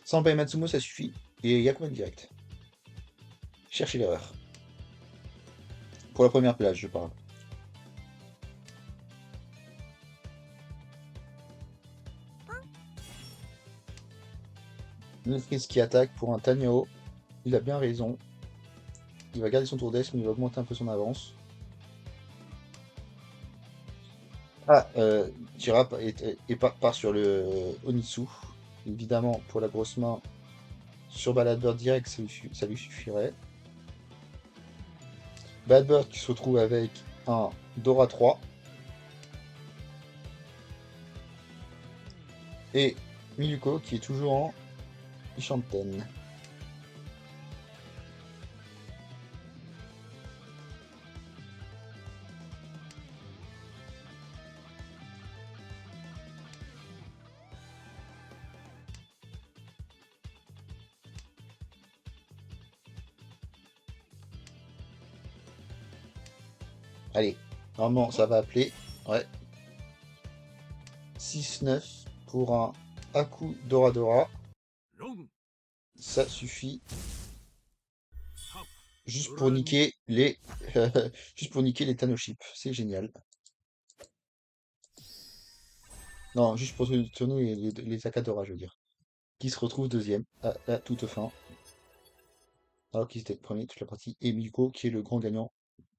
Sans Matsumo, ça suffit. Et Yakuman direct. Cherchez l'erreur. Pour la première plage, je parle. Nelfreeze qui attaque pour un Tanyao. Il a bien raison. Il va garder son tour d'Est, mais il va augmenter un peu son avance. Ah, Jira part sur le Onitsu. Évidemment, pour la grosse main, sur Baladbird direct, ça lui suffirait. Baladbird qui se retrouve avec un Dora 3. Et Miluko qui est toujours en Ishanten. Allez, normalement ça va appeler. Ouais. 6-9 pour un Aku Dora Dora. Ça suffit. Juste pour niquer les. Juste pour niquer les Tanoship. C'est génial. Non, juste pour tourner les Akadora, je veux dire. Qui se retrouve deuxième à la toute fin. Alors qu'ils étaient premier toute la partie. Et Milko qui est le grand gagnant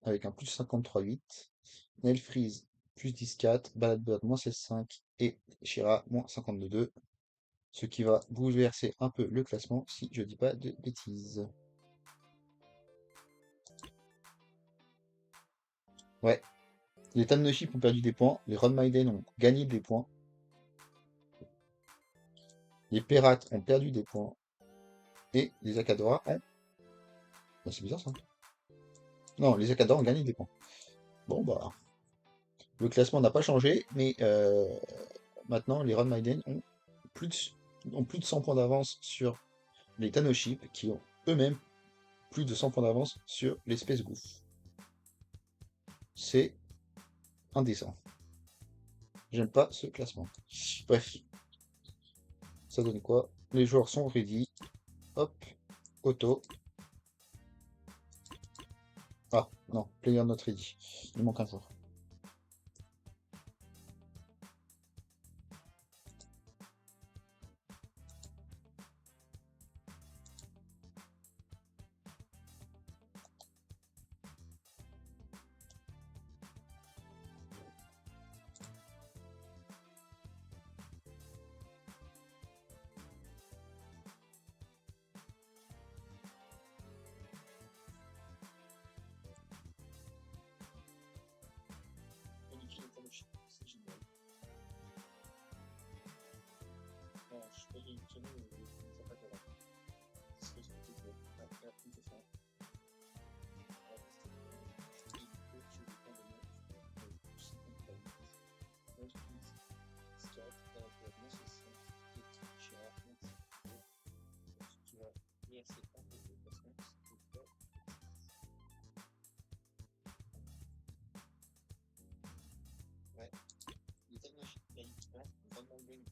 avec un plus 53,8. Nelfreeze plus 10,4. Baladbird moins 16,5. Et Shira moins 52,2. Ce qui va bouleverser un peu le classement si je dis pas de bêtises. Ouais. Les Tamnoship ont perdu des points. Les Ron Maiden ont gagné des points. Les Perates ont perdu des points. Et les Akadora ont. Bah, c'est bizarre ça. Non, les Akadora ont gagné des points. Bon, bah. Le classement n'a pas changé, mais maintenant, les Ron Maiden plus ont plus de 100 points d'avance sur les Tanoship, qui ont eux-mêmes plus de 100 points d'avance sur les Space Goof. C'est indécent. J'aime pas ce classement. Bref, ça donne quoi? Les joueurs sont ready. Hop, auto. Ah, non, player not ready. Il manque un joueur. C'est génial. Non, je suis pas étonné, ça pas grave. C'est ce que je te disais. Après, c'est ça. Ouais, les technologies gagnent vraiment gagnent.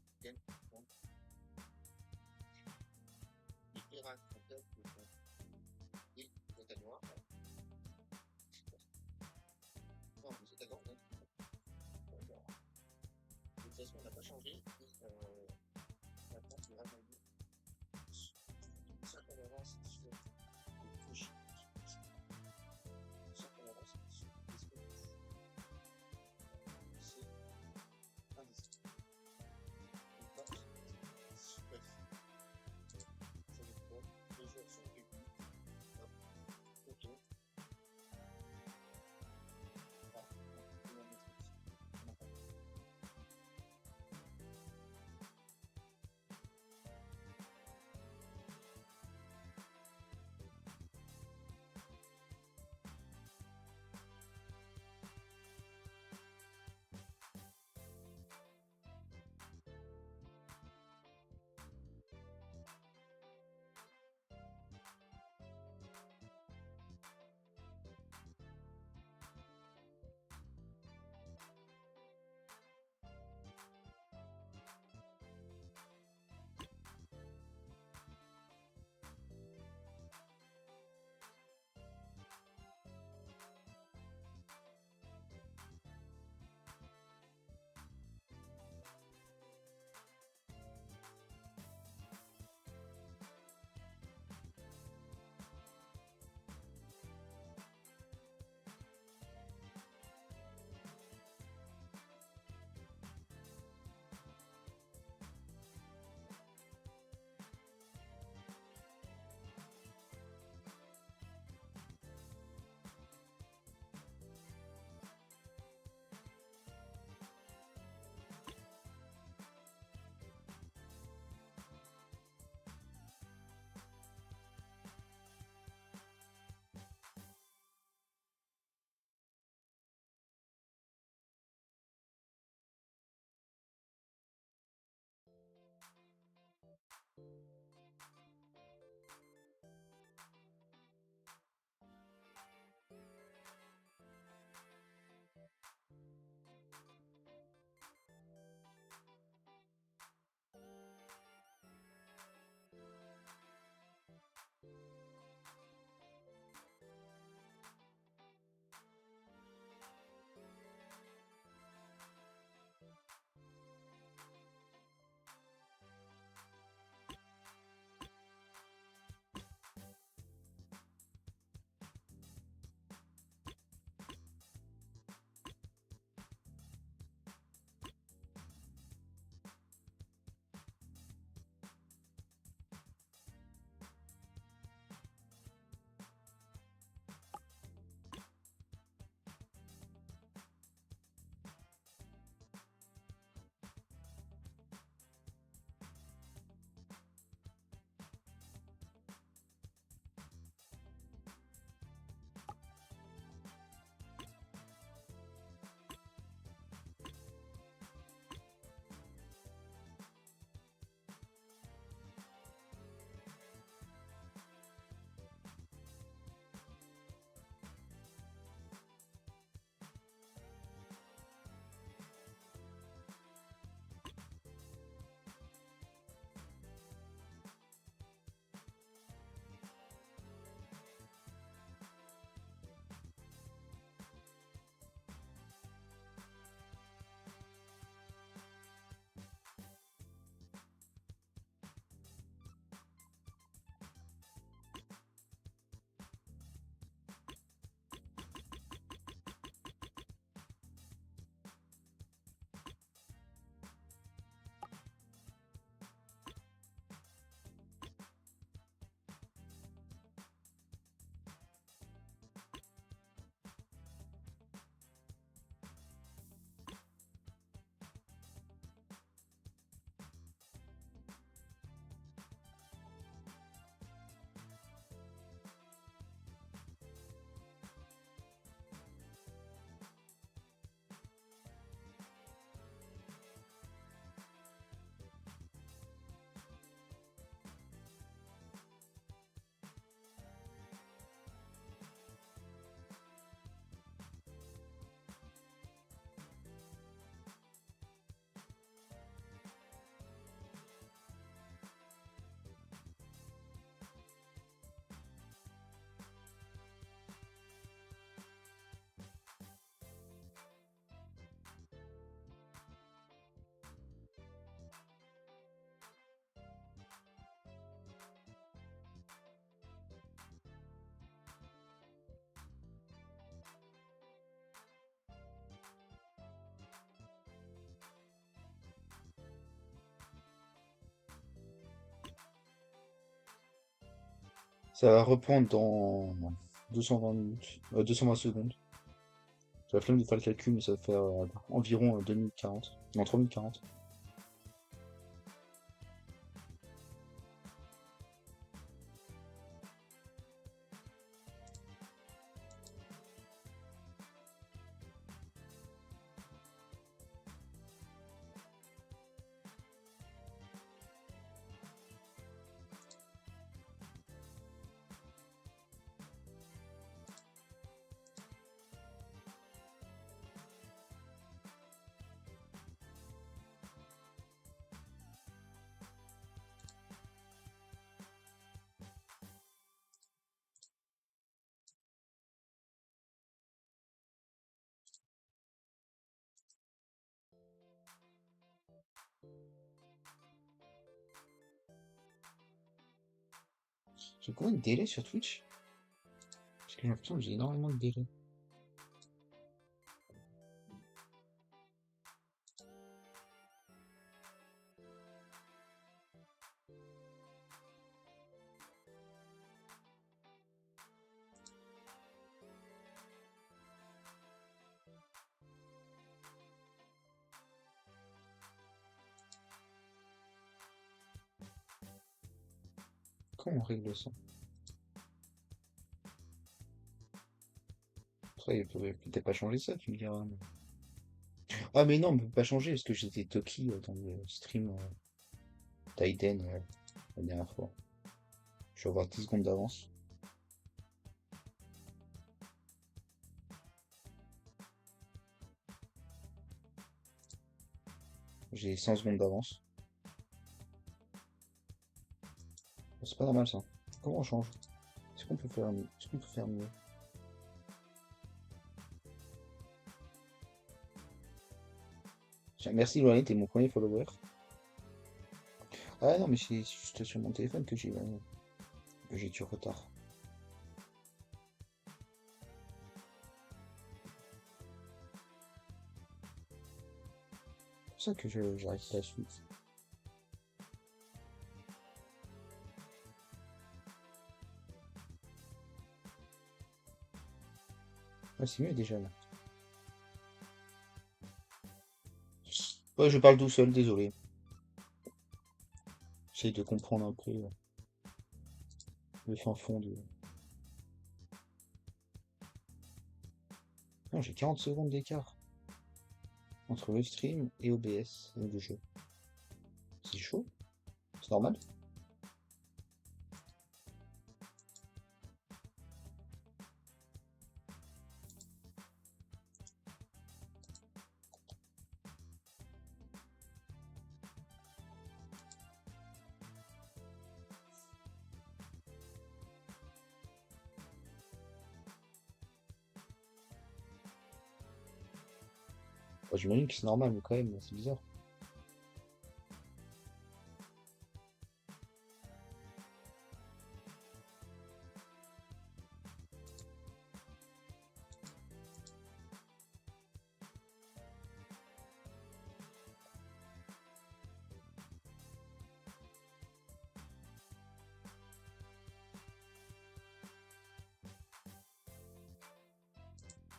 Ça va reprendre dans 220 minutes, 220 secondes. J'ai la flemme de faire le calcul, mais ça va faire environ 2040. Non, 3040. J'ai combien de délai sur Twitch? Parce que j'ai l'impression que j'ai énormément de délai. Comment on règle ça? Après, il peut peut-être pas changer ça, tu me diras. Ah mais non, on peut pas changer parce que j'étais Toki dans le stream Titan la dernière fois. Je vais avoir 10 secondes d'avance. J'ai 100 secondes d'avance. C'est pas normal ça. Comment on change? Est-ce qu'on peut faire mieux? Est-ce qu'on peut faire mieux? Tiens, merci Loïc, t'es mon premier follower. Ah non, mais c'est juste sur mon téléphone que j'ai du retard. C'est pour ça que j'arrive pas à suivre. Ouais, c'est mieux déjà là. Ouais, je parle tout seul, désolé. J'essaye de comprendre un peu le fin fond de. Non, j'ai 40 secondes d'écart entre le stream et OBS, donc le jeu. C'est chaud? C'est normal? Bah, j'imagine que c'est normal, mais quand même, c'est bizarre.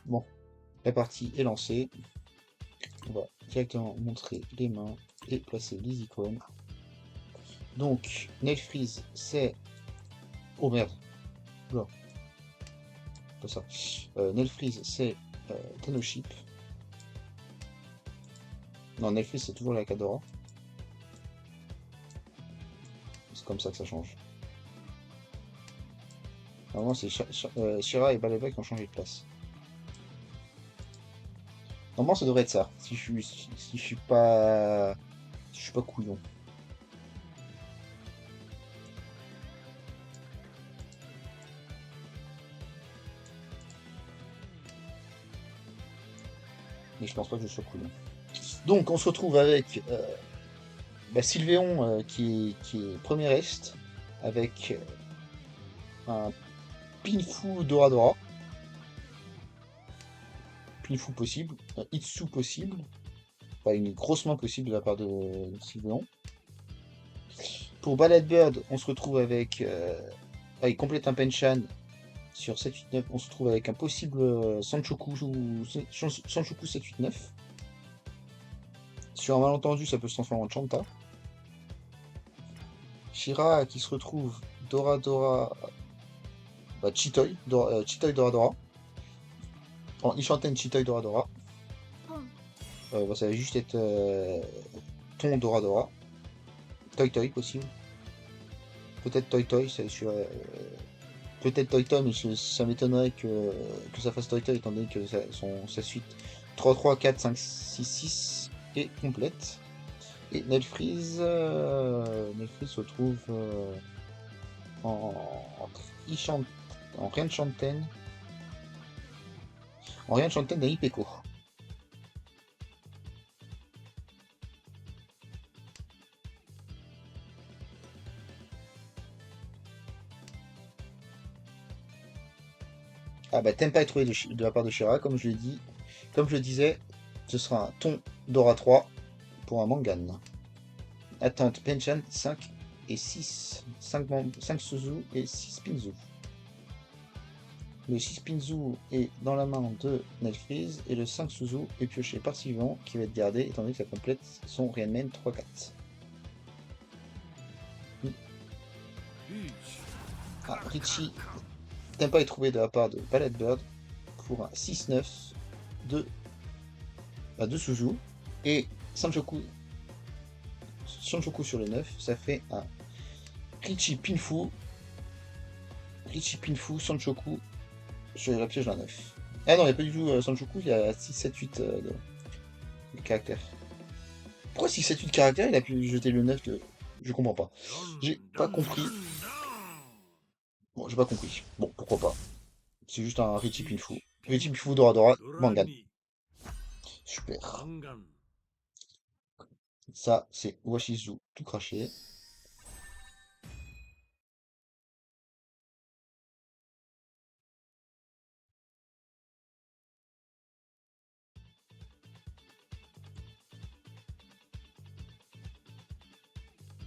Bon, la partie est lancée. On va directement montrer les mains et placer les icônes. Donc, Nailfreeze, c'est. Oh merde. Oula, pas ça. Nailfreeze, c'est Tanoship. Non, Nailfreeze, c'est toujours la Kadora. C'est comme ça que ça change. Normalement, c'est Shira et Baleba qui ont changé de place. Normalement, ça devrait être ça. Si je suis pas. Si je suis pas couillon. Mais je pense pas que je sois couillon. Donc, on se retrouve avec Sylvéon qui est premier est, avec un Pinfu Doradora. Pinfu possible, un Itsu possible, pas une grosse main possible de la part de Sylvéon. Pour Ballad Bird, on se retrouve avec il complète un Penchan sur 7-8-9. On se retrouve avec un possible Sanchoku ou Sanchoku 7-8-9. Sur un malentendu, ça peut se transformer en Chanta. Shira qui se retrouve Dora Dora. Bah, Chitoy, Chitoy Dora Dora. En Ishanten Chitoy Dora Dora. Bah, ça va juste être Ton Dora Dora. Toy Toy possible. Peut-être Toy Toy, peut-être Toy Toy, mais ça m'étonnerait que ça fasse Toy Toy étant donné que sa suite 3-3, 4, 5, 6, 6 est complète. Et Nelfreeze se retrouve en rien de Chanten. En rien de Chanten d'un Ipeco. Ah bah t'aimes pas être trouvé de la part de Shira, comme je l'ai dit. Comme je le disais, ce sera un Ton Dora 3 pour un Mangan. Attente Penchan 5 et 6. 5 Suzu et 6 Pinzu. Le 6 Pinzu est dans la main de Nelfreeze et le 5 Suzu est pioché par Sylvain qui va être gardé étant donné que ça complète son Rienmen 3-4. Ah, Richie t'aimes pas être trouvé de la part de Ballet Bird pour un 6-9 de Suzu et Sanchoku sur le 9, ça fait un Richie Pinfu Sanchoku sur la pioche d'un 9. Ah non, il n'y a pas du tout Sanchoku, il y a 6, 7, 8 de caractères. Pourquoi 6, 7, 8 caractères, il a pu jeter le 9 de... Je comprends pas. J'ai pas compris. Bon, j'ai pas compris. Bon, pourquoi pas. C'est juste un Richie Pinfu. Richie Pinfu Dora Dora, Mangan. Super. Ça, c'est Washizu tout craché.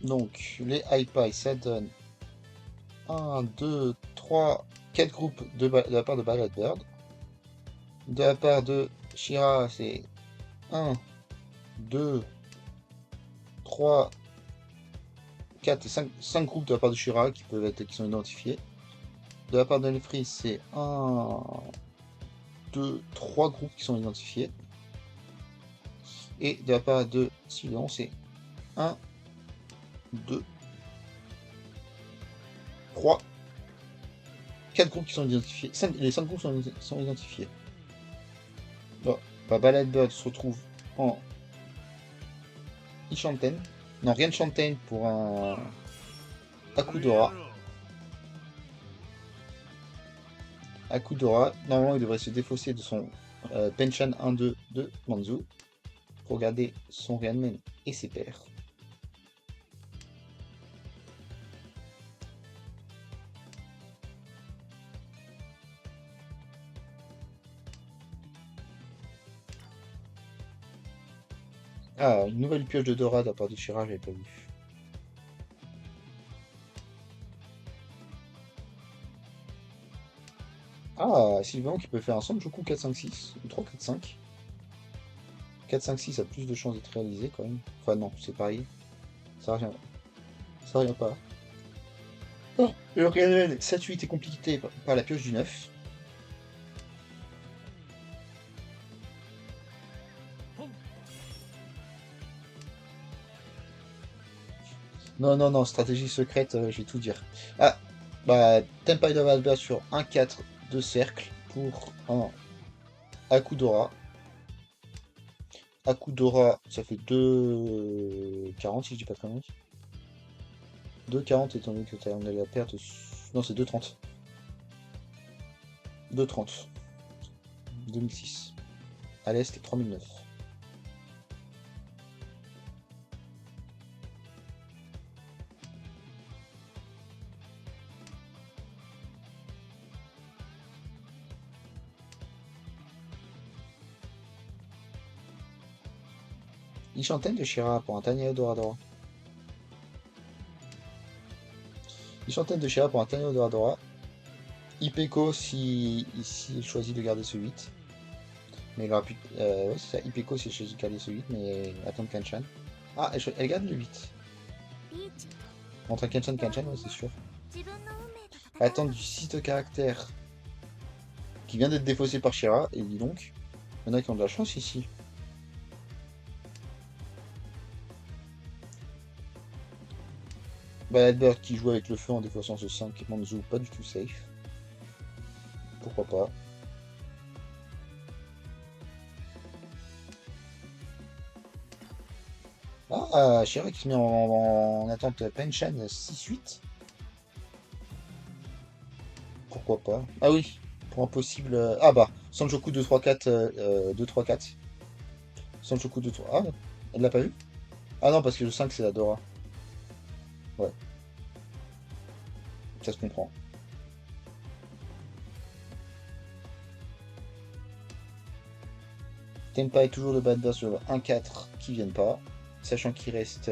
Donc, les Hypai, ça donne 1, 2, 3, 4 groupes de la part de Ballad Bird. De la part de Shira, c'est 1, 2, 3, 4 et 5 groupes de la part de Shira qui sont identifiés. De la part de Nelfreeze, c'est 1, 2, 3 groupes qui sont identifiés. Et de la part de Sylvain, c'est 1, 2, 3, 4 groupes qui sont identifiés. Les 5 groupes sont identifiés. Bon, bah, Ballad Bird se retrouve en Ishanten. Non, rien de Shanten pour un Akudora. Akudora, normalement il devrait se défausser de son Penchan 1-2 de Manzu pour garder son Rianmen et ses pairs. Ah, une nouvelle pioche de Dora de la part de Shira, j'avais pas vu. Ah, Sylvain qui peut faire un Sanchoku 4-5-6, ou 3-4-5. 4-5-6 a plus de chances d'être réalisé quand même. Enfin non, c'est pareil. Ça revient. Ça revient pas. Oh, le Rianmen 7-8 est compliqué par la pioche du 9. Non, non, non, stratégie secrète, je vais tout dire. Ah, bah, Tenpai de Valbert sur 1-4 de cercle pour un Akudora. Akudora, ça fait 2,40 si je dis pas de conneries. 2,40 étant donné que on a la perte. Non, c'est 2,30. 2,30. 2006. À l'est, 3009. Ishanten de Shira pour un Tanya Doradora. centaine de Shira pour un Tanio Doradora. Ipeco si il choisit de garder ce 8. Mais il aura plus. Ouais, c'est ça. Ipeco si elle choisit de garder ce 8, mais attendre Kanchan. Ah, elle garde le 8. リーチ Entre Kanchan et 道 Kanchan, ouais, 理 c'est は sûr. 自分の運命と戦う Attendre du 6 de caractère qui vient d'être défaussé par Shira. Et dis donc, il y en a qui ont de la chance ici. Baladbird qui joue avec le feu en défaussant ce 5. Manzu, pas du tout safe. Pourquoi pas. Ah, Shira qui se met en attente Penchan 6-8. Pourquoi pas. Ah oui, pour un possible. Ah bah, Sanjoku 2-3-4. 2-3-4. Sanjoku 2-3. Ah, elle l'a pas vu? Ah non, parce que le 5 c'est la Dora. Ouais, ça se comprend. Tenpai toujours de bad sur le 1-4 qui viennent pas. Sachant qu'il reste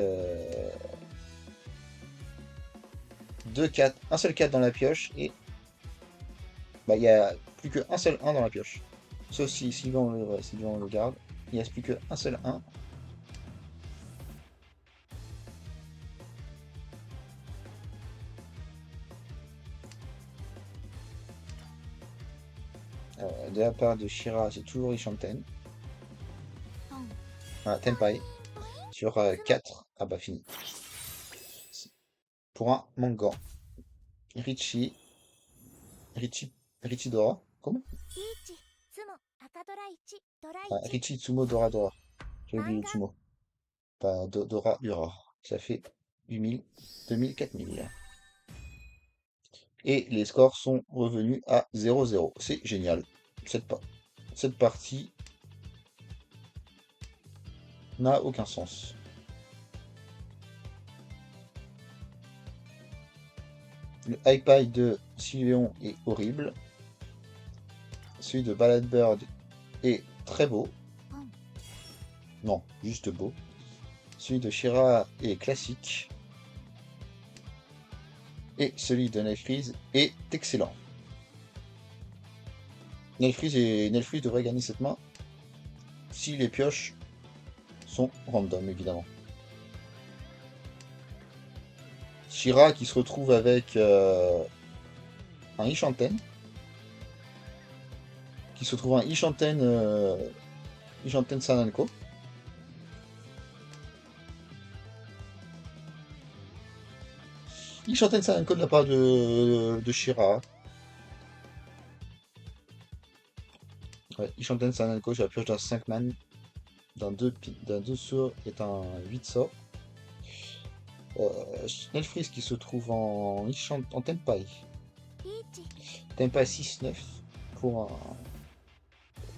2 4, un seul 4 dans la pioche et bah il y a plus qu'un seul 1 dans la pioche. Sauf si Sylvain on le garde. Il reste plus qu'un seul 1. De la part de Shira, c'est toujours Ishanten. ポン Ah, Tenpai ポイン sur 4. Ah bah fini. Pour un Mangan. Richie. Richie. Richie Dora. Comment? リーチツモ赤ドラ1ドラ Ah, 1 Richie Tsumo Dora Dora. J'ai 漫 oublié le 画 Tsumo. Pas Dora Ura. Ça fait 8000, 2000, 4000. Et les scores sont revenus à 0-0. C'est génial. Cette partie n'a aucun sens. Le iPad de Sylvéon est horrible. Celui de Ballad Bird est très beau. ポン Non, juste beau. Celui de Shira est classique. Et celui de Nelfreeze est excellent. Nelfreeze devrait gagner cette main si les pioches sont random, évidemment. Shira qui se retrouve avec un Ishanten. Qui se retrouve un Ishanten Sananko. Ishanten Sananko de la part de Shira. Ouais, Ishanten Sananko, j'ai la pioche d'un 5 man, d'un 2 sourds et un 8 sorts. Nelfreeze qui se trouve en Tenpai. リーチ Tenpai 6-9 pour un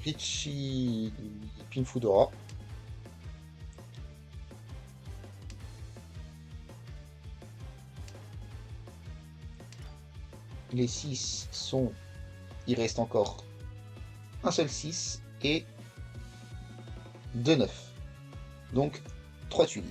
Richie Pinfudora. Les 6 sont. Il reste encore un seul 6 et 2 9. Donc 3 tuiles.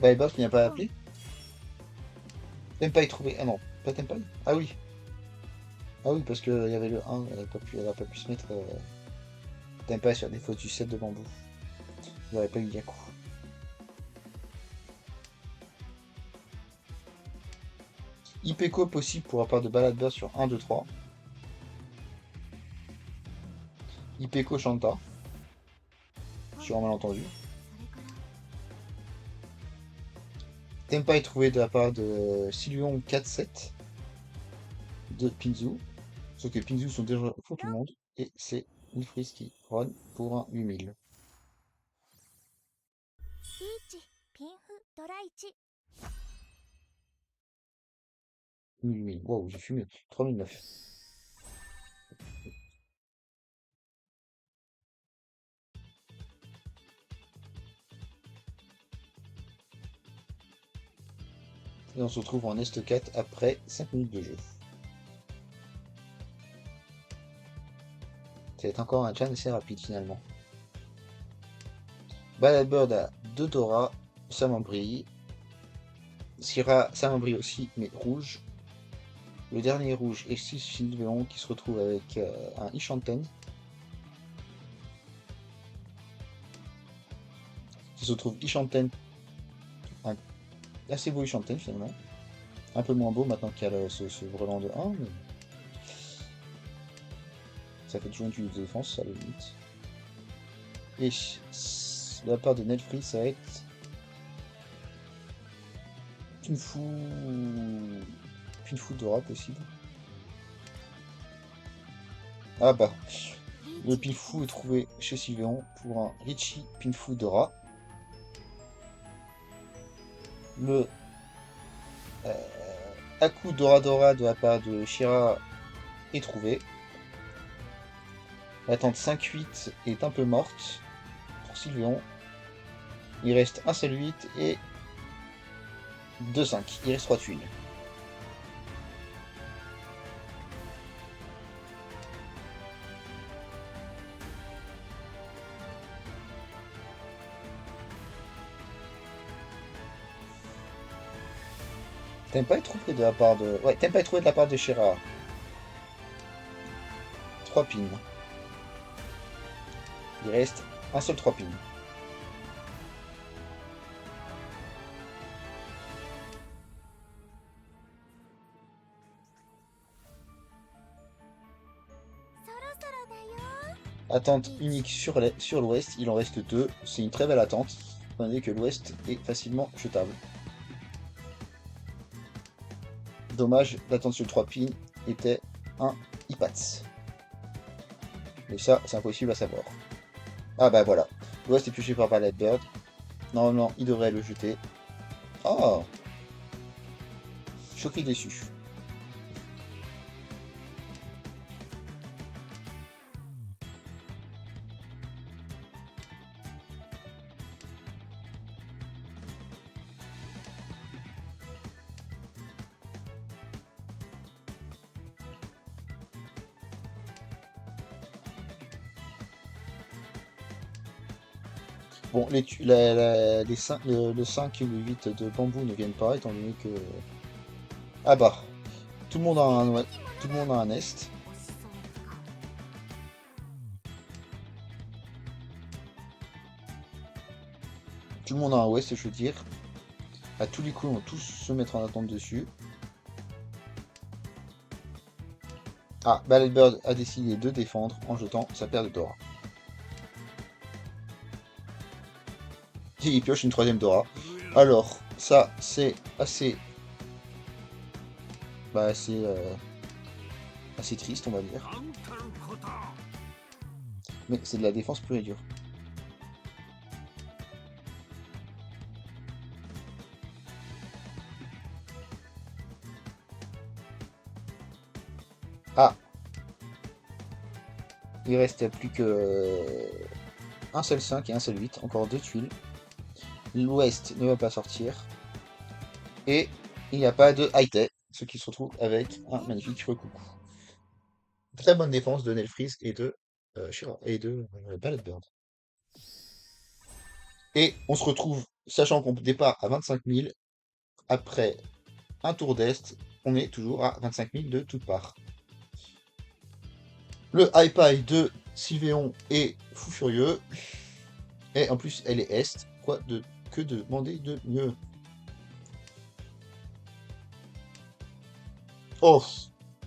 Baibas qui n'a pas appelé. Tenpai trouvé. Ah non, pas Tenpai. Ah oui. Ah oui, parce qu'il y avait le 1, elle a pas pu se mettre Tenpai sur des fautes du 7 de bambou. Il n'y aurait pas eu Yaku. Ipeco possible pour la part de Baladbird sur 1, 2, 3. Ipeco Shanta. Sur un malentendu. それから Tenpai trouvé de la part de Sylvion 4-7 de Pinzu. Sauf que Pinzu sont déjà pour tout le monde. Et c'est Nilfreeze qui run pour un 8000. リーチピンフドラ1 8000. Waouh, j'ai fumé. 3009. Et on se retrouve en Est 4 après 5 minutes de jeu. Ça va être encore un challenge assez rapide finalement. Balade a 2 Dora, Saman brille. Syrah, Saman brille aussi, mais rouge. Le dernier rouge est 6 Sylveon qui se retrouve avec un Ishanten. Qui se retrouve Ishanten, un assez beau Ishanten finalement. Un peu moins beau maintenant qu'il y a ce brelan de 1, mais ça fait toujours une tuile de défense à la limite. Et de la part de Nelfree, ça va être Pinfou Dora possible. Ah bah, le Pinfou est trouvé chez Sylveon pour un Richie Pinfou Dora. Le Aku Dora Dora de la part de Shira est trouvé. L'attente 5-8 est un peu morte pour Sylveon. Il reste un seul 8 et 2-5. Il reste 3 tuiles. T'aimes pas être trouvé de la part de... Ouais, t'aimes pas être trouvé de la part de Shira. 3 pins. Il reste un seul 3 pins. Attente unique sur l'ouest, il en reste 2. C'est une très belle attente, étant donné que l'ouest est facilement jetable. Dommage, l'attente sur le 3 pins était un Ipats. Mais ça, c'est impossible à savoir. Ah bah voilà. L'ouest est pioché par Ballet Bird. Normalement, il devrait le jeter. Oh, choqué déçu. Bon, les 5, le 5 et le 8 de bambou ne viennent pas, étant donné que... Ah bah, tout le monde a un, ouais, tout le monde a un est. Tout le monde a un ouest, je veux dire. À tous les coups, on va tous se mettre en attente dessus. Ah, Ballet Bird a décidé de défendre en jetant sa paire de Dora. Et il pioche une troisième Dora. Alors, ça, c'est assez... Bah, assez triste, on va dire. Mais c'est de la défense pure et dure. Ah, il reste plus que un seul 5 et un seul 8, encore 2 tuiles. L'ouest ne va pas sortir. Et il n'y a pas de high-tech, ce qui se retrouve avec un magnifique recoucou. Très bonne défense de Nelfreeze et de Shira et de Ballet Bird. Et on se retrouve, sachant qu'on départ à 25 000, après un tour d'Est, on est toujours à 25 000 de toutes parts. Le High-Pie de Sylveon est fou furieux. Et en plus, elle est Est. Que demander de mieux? Oh!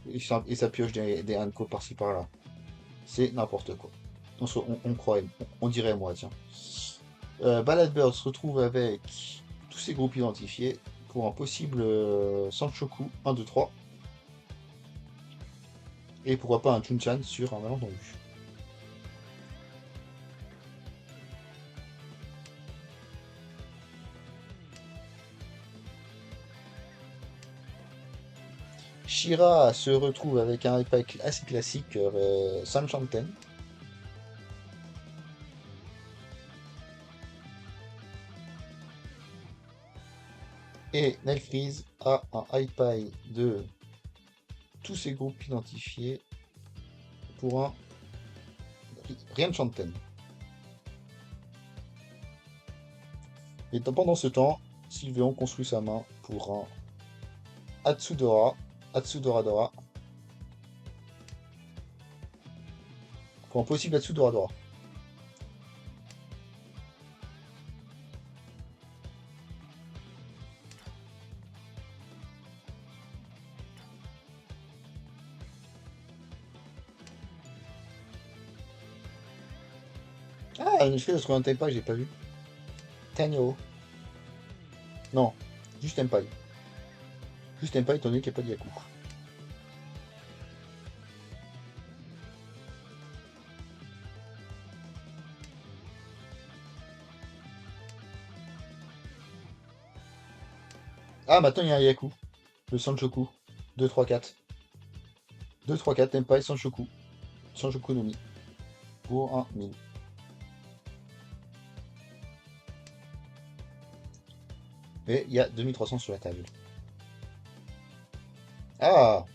Et ça pioche des Hanko par-ci par-là. C'est n'importe quoi. On croit, on dirait moi, tiens. Ballad Bird se retrouve avec tous ces groupes identifiés pour un possible Sanchoku 1, 2, 3. Et pourquoi pas un Chunchan sur un malentendu. Shira se retrouve avec un pack assez classique Sanchanten. Et Nelfreeze a un high pie de tous ces groupes identifiés pour un Rianchanten. Et pendant ce temps, Sylveon construit sa main pour un Atsudora, Atsudoradora, pour un possible Atsudoradora. Ah, une espèce de trouver un Tenpai, j'ai pas vu. Tanyo. Non, juste Tenpai. Juste Tenpai étant donné qu'il n'y a pas de Yaku. Ah, maintenant il y a un Yaku. Le Sanchoku. 2, 3, 4. 2, 3, 4, Tenpai, Sanchoku. Sanchoku no Mi. Pour un 1000. Et il y a 2300 sur la table. Ah,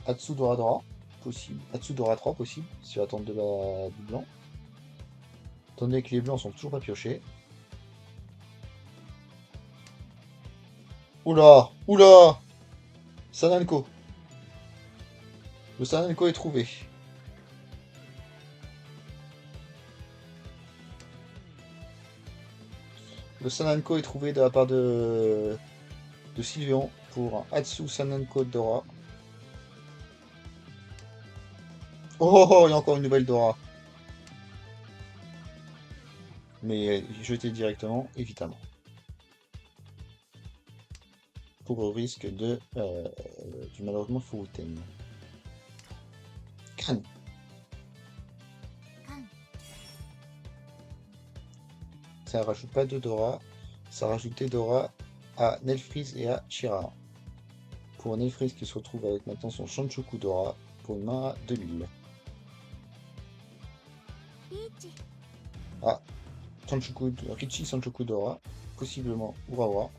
Atsudoradora, possible. Atsudora 3, possible, si on attend de la du blanc. Étant donné que les blancs sont toujours pas piochés. Oula, oula, Sananko. Le Sananko est trouvé. Le Sananko est trouvé de la part de Sylveon pour un Atsu Sananko Dora. Oh, il y a encore une nouvelle Dora. Mais jeté directement, évidemment. Pour le risque de du malheureusement Furuten. Crâne. Ça rajoute pas de Dora. Ça rajoute des Dora à Nelfreeze et à Shira. Pour Nelfreeze qui se retrouve avec maintenant son Shanchoku Dora pour une main à 2000. Ah, Richi Sanchoku Dora, possiblement Urawa.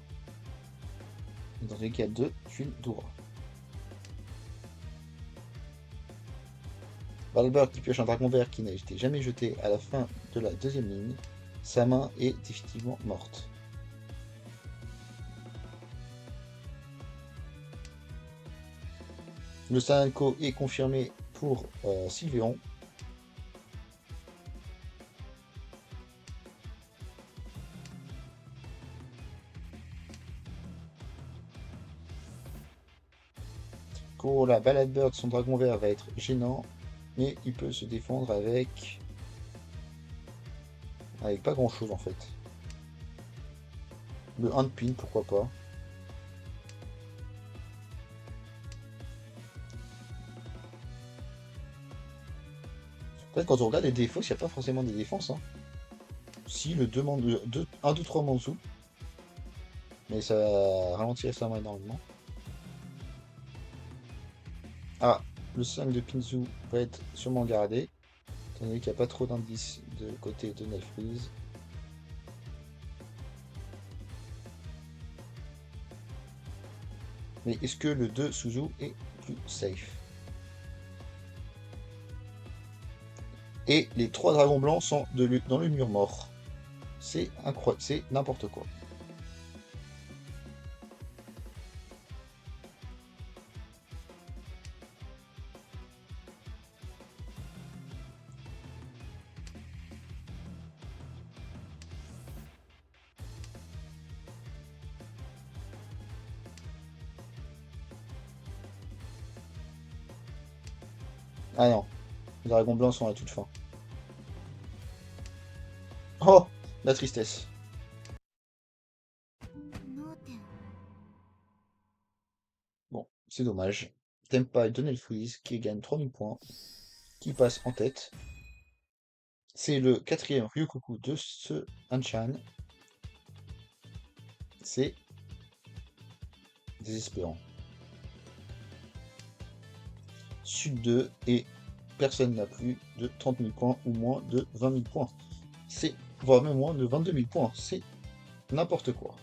Dans les cas de tuiles Dora. Balbert qui pioche un dragon vert qui n'a été jamais jeté à la fin de la deuxième ligne. Sa main est définitivement morte. Le Sananko est confirmé pour Sylveon. Pour la Ballad Bird, son dragon vert va être gênant, mais il peut se défendre avec pas grand chose en fait. Le handpin, pourquoi pas. En fait, quand on regarde les défauts, il n'y a pas forcément des défenses. Hein. Si, le 1, 2, 3 Mansu. Mais ça ralentit récemment énormément. Ah, le 5 de Pinzu va être sûrement gardé. Étant donné qu'il n'y a pas trop d'indices de côté de Nelfreeze. Mais est-ce que le 2 Suzu est plus safe? Et les 3 dragons blancs sont dans le mur mort. C'est incroyable, c'est n'importe quoi. Ah non, les dragons blancs sont à toute fin. Oh, la tristesse. Bon, c'est dommage. Tenpai de Nelfreeze qui gagne 3000 points, qui passe en tête. C'est le 4e Ryukoku de ce Hanchan. C'est désespérant. Sud 2 et personne n'a plus de 30 000 points ou moins de 20 000 points. C'est voire même moins de 22 000 points. C'est n'importe quoi.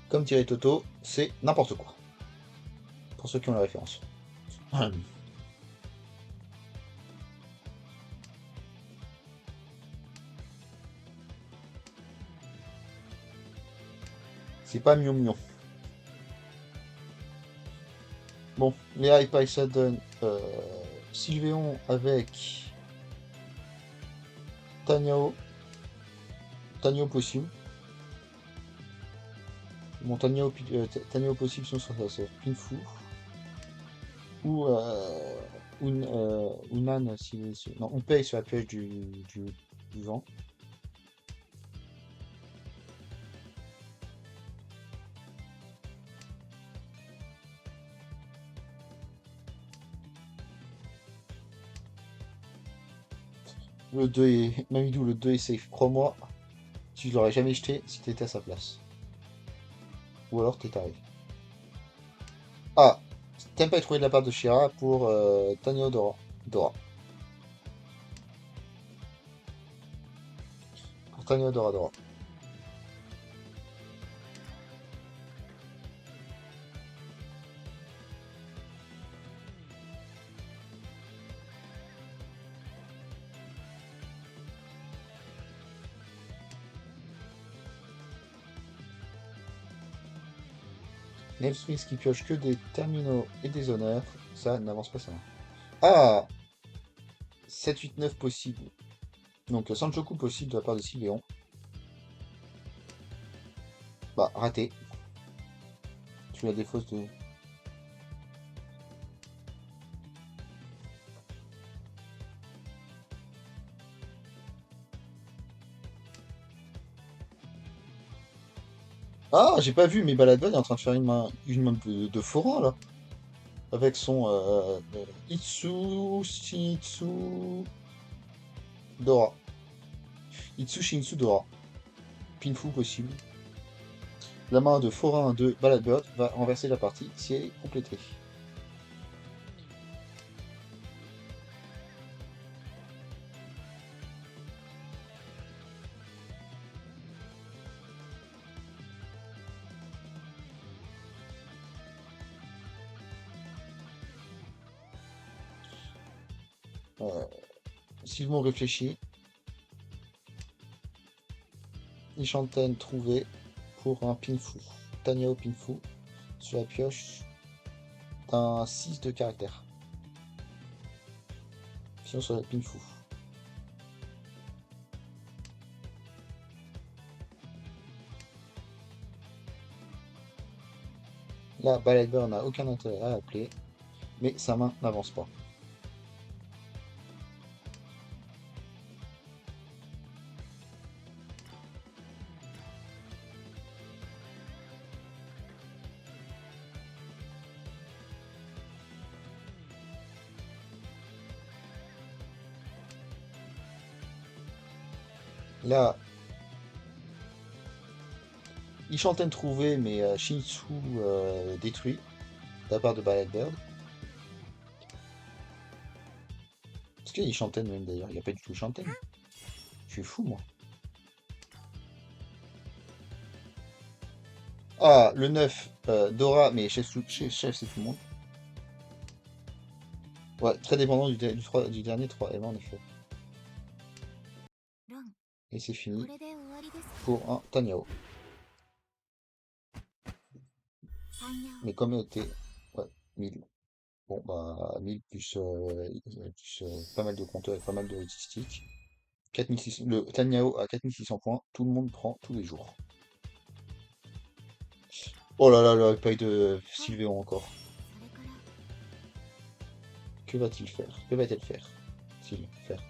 Comme dirait Toto, c'est n'importe quoi. Pour ceux qui ont la référence. C'est pas Mion Mion. Bon, les Hypie, ça donne Sylvéon avec Tanyao. Tanyao possible. Bon, Tanyao possible, sinon ça va Pinfu. Ou Unan, non, on paye sur la pioche du vent. Le 2 est. Mamidou, le 2 est safe. Crois-moi, si je l'aurais jamais jeté si t'étais à sa place. Ou alors t'es taré. Ah! T'aimes pas trouvé de la part de Shira pour Tanya Dora. Dora. Pour Tanya Dora Dora. Nevsmith qui pioche que des terminaux et des honneurs. Ça n'avance pas ça. Ah! 7, 8, 9 possible. Donc Sanchoku possible de la part de Sylvéon. Bah, raté. Tu la défausses de. Ah, j'ai pas vu, mais Baladon est en train de faire une main de forain là. Avec son Itsu Shitsu Dora. Itsu Shinsu Dora. Pinfu possible. La main de forain de Baladbird va renverser la partie si elle est complétée. Euh, Sylvon réfléchit. Ishanten trouvé pour un Pinfu. Tanyao Pinfu sur la pioche d'un 6 de caractère. Sinon sur la Pinfu. Là, Baladbird n'a aucun intérêt à appeler, mais sa main n'avance pas. Là, Ishanten trouvé, mais Shinsu détruit de la part de Baladbird. Est-ce qu'il y a Ishanten même d'ailleurs? Il n'y a pas du tout Ishanten. Je suis fou moi. Ah, le 9, Dora, mais chef, chef c'est tout le monde. Ouais, très dépendant du dernier 3M en effet. ロン Et c'est こ fini れで終わりですか pour un Tanyao. タンヤオ Mais comme elle était. Ouais, 1000. Bon, bah, 1000 plus, pas mal de compteurs et pas mal de statistiques. 4600, le Tanyao à 4600 points, tout le monde prend tous les jours. Oh là là, la paille de はい Sylvéon encore. それから Que va-t-il faire? Que va-t-elle faire? S'il faire?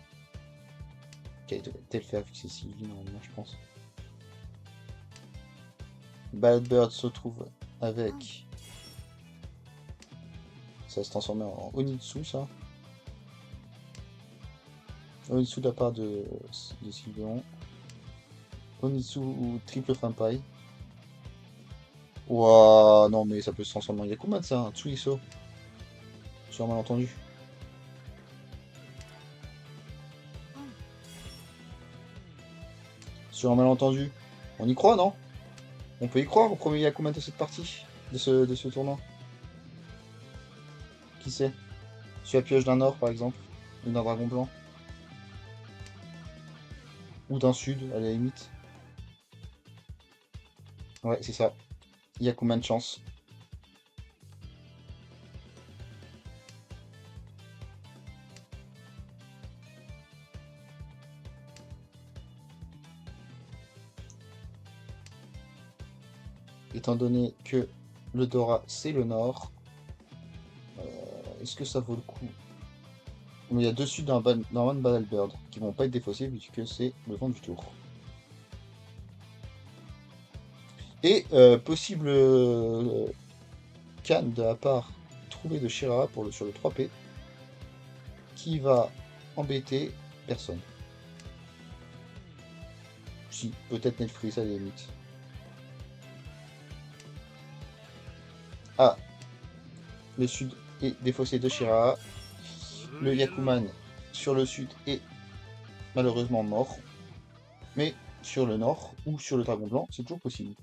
Qu'allait-elle faire vu que c'est Sylvie normalement, je pense. Baladbird se trouve はい avec. Ça va se transformer en Onitsu, ça. Onitsu de la part de Sylvéon. Onitsu ou triple Fimpai. Ouah, non mais ça peut se transformer en Yakuma de ça, un Tsuiso. Sur un malentendu. Sur un malentendu. On y croit, non? On peut y croire au premier Yakuman de cette partie, de ce tournoi. Qui sait? Sur la pioche d'un or, par exemple, ou d'un dragon blanc, ou d'un sud, à la limite. Ouais, c'est ça. Yakuman chance. Étant donné que le Dora, c'est le nord, est-ce que ça vaut le coup? Mais il y a deux suds dans One Battle Bird qui vont pas être défaussés puisque c'est le vent du tour. Et possible canne de la part trouvée de Shira sur le 3P qui va embêter personne. Si, peut-être Netflix à la limite. Ah, le sud est défaussé de Shira. Le Yakuman sur le sud est malheureusement mort. Mais sur le nord ou sur le dragon blanc, c'est toujours possible.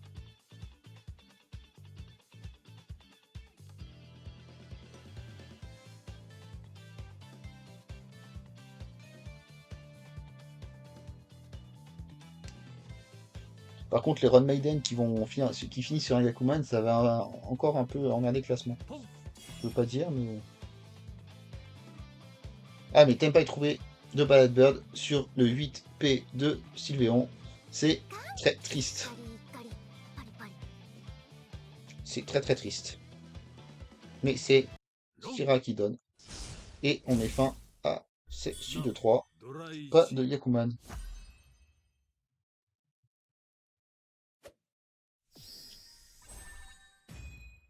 Par contre, les Run Maiden qui finissent sur un Yakuman, ça va encore un peu emmerder le classement. Je veux pas dire, mais. Ah, mais Tempai trouvé de Ballad Bird sur le 8P de Sylvéon. C'est très triste. カリカリパリパリ C'est très très triste. Mais c'est Shira qui donne. Et on met fin à ces Sud 3. Pas de Yakuman.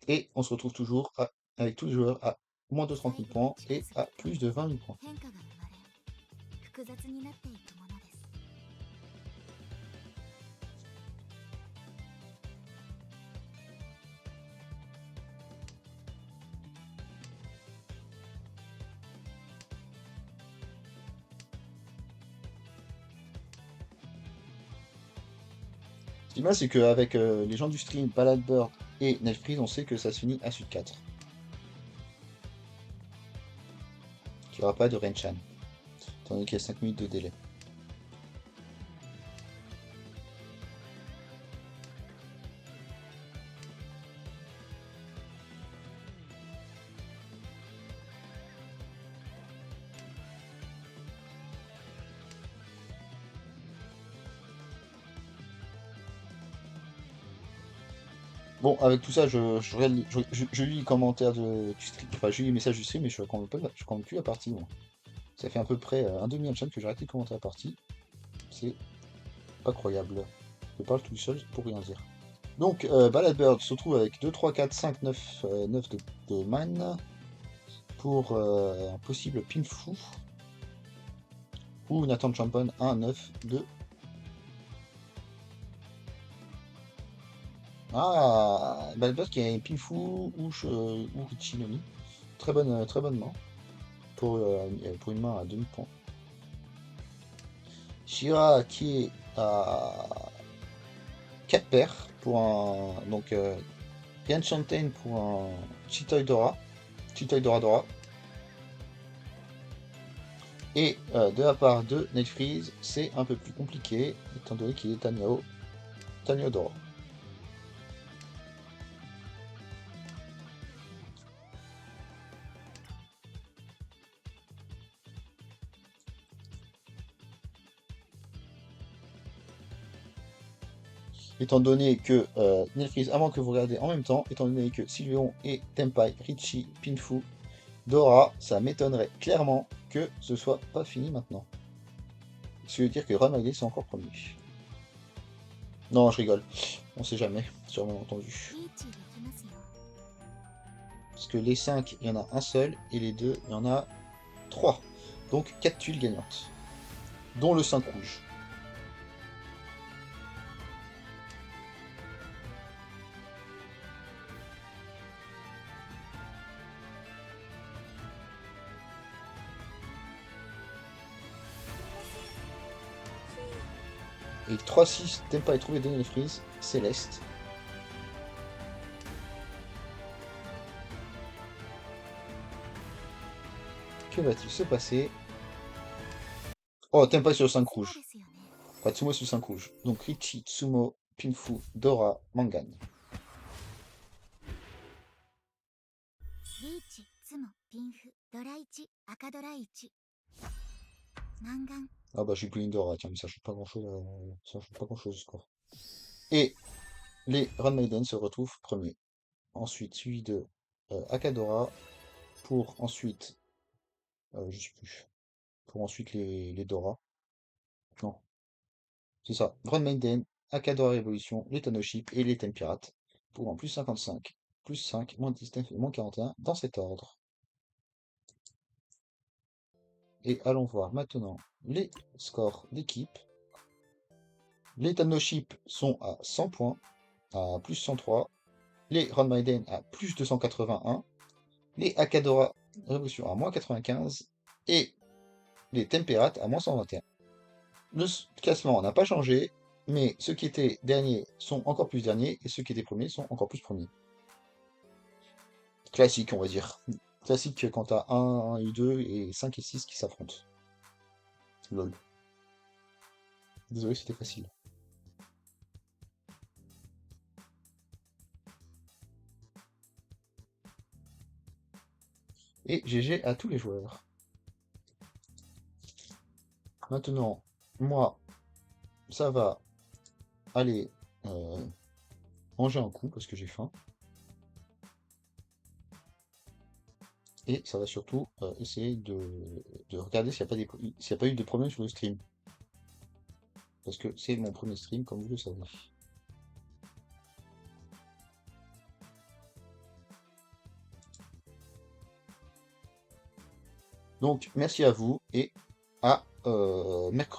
Et on se retrouve toujours avec tous les joueurs à moins de 30 000 points et à plus de 20 000 points. 変化が生まれ複雑になっていくものです Ce qui est bien, c'est qu'avec les gens du stream, Ballad Bird et Netflix, on sait que ça se finit à Sud 4. Qu'il n'y aura pas de Renchan. Étant donné qu'il y a 5 minutes de délai. Bon, avec tout ça, je lis les commentaires du stream. Enfin, je lis les messages du stream, mais je ne compte plus la partie, moi. Ça fait à peu près un demi-chaîne que j'ai arrêté de commenter la partie. C'est pas croyable. Je parle tout seul pour rien dire. Donc, Ballad Bird se retrouve avec 2, 3, 4, 5, 9, 9 de man pour un possible Pinfou. Ou Nathan Champon 1, 9, 2. Ah, Ballad Bird qui a Pinfou ou Richinoni. Très bonne main pour une main à demi-point. Shira qui est à 4 paires pour un. Donc, Ryan Shantain pour un Chitoy Dora. Chitoy Dora Dora. Et de la part de Netfreeze, c'est un peu plus compliqué, étant donné qu'il est Tanyo Dora. Étant donné que Netfreeze, avant que vous regardez en même temps, étant donné que Sylveon et Tempai, Richie, Pinfou, Dora, ça m'étonnerait clairement que ce soit pas fini maintenant. Ce qui veut dire que Ramagé c'est encore premier. Non, je rigole. On sait jamais, sûrement entendu. リーチできますよ Parce que les 5, il y en a un seul, et les 2, il y en a 3. Donc 4 tuiles gagnantes. Dont le 5 rouge. Et 3-6, Tempa est trouvé Daniel Freeze, Céleste. Que va-t-il se passer? Oh, Tempa est sur le 5 rouge. ですよね。 Enfin, Tsumo est sur le 5 rouge. Donc Richie, Tsumo, Pinfu, Dora, Mangan. リーチ、ツモ、ピンフ、ドラ1、赤ドラ1。マンガン。 Ah bah j'ai pris une Dora, tiens, mais ça change pas grand-chose. Ça change pas grand-chose au score. Et les Run Maiden se retrouvent premiers. Ensuite, suivi de Akadora, pour ensuite, je sais plus, pour ensuite les Dora. Non, c'est ça. Run Maiden, Akadora Révolution, les Tanoship et les Ten Pirates. Pour en plus 55, plus 5, moins 19 et moins 41, dans cet ordre. Et allons voir maintenant les scores d'équipe. Les Tanoship sont à 100 points, à plus 103. Les Run Maiden à plus 281. Les Akadora Révolution à moins 95. Et les Temperat à moins 121. Le classement n'a pas changé, mais ceux qui étaient derniers sont encore plus derniers et ceux qui étaient premiers sont encore plus premiers. Classique, on va dire. Classique quand t'as 1 et 2 et 5 et 6 qui s'affrontent. Lol. Désolé, c'était facile. Et GG à tous les joueurs. Maintenant, moi, ça va aller manger un coup parce que j'ai faim. Et ça va surtout essayer de regarder s'il n'y a pas eu de problème sur le stream. Parce que c'est mon premier stream, comme vous le savez. Donc, merci à vous et à mercredi.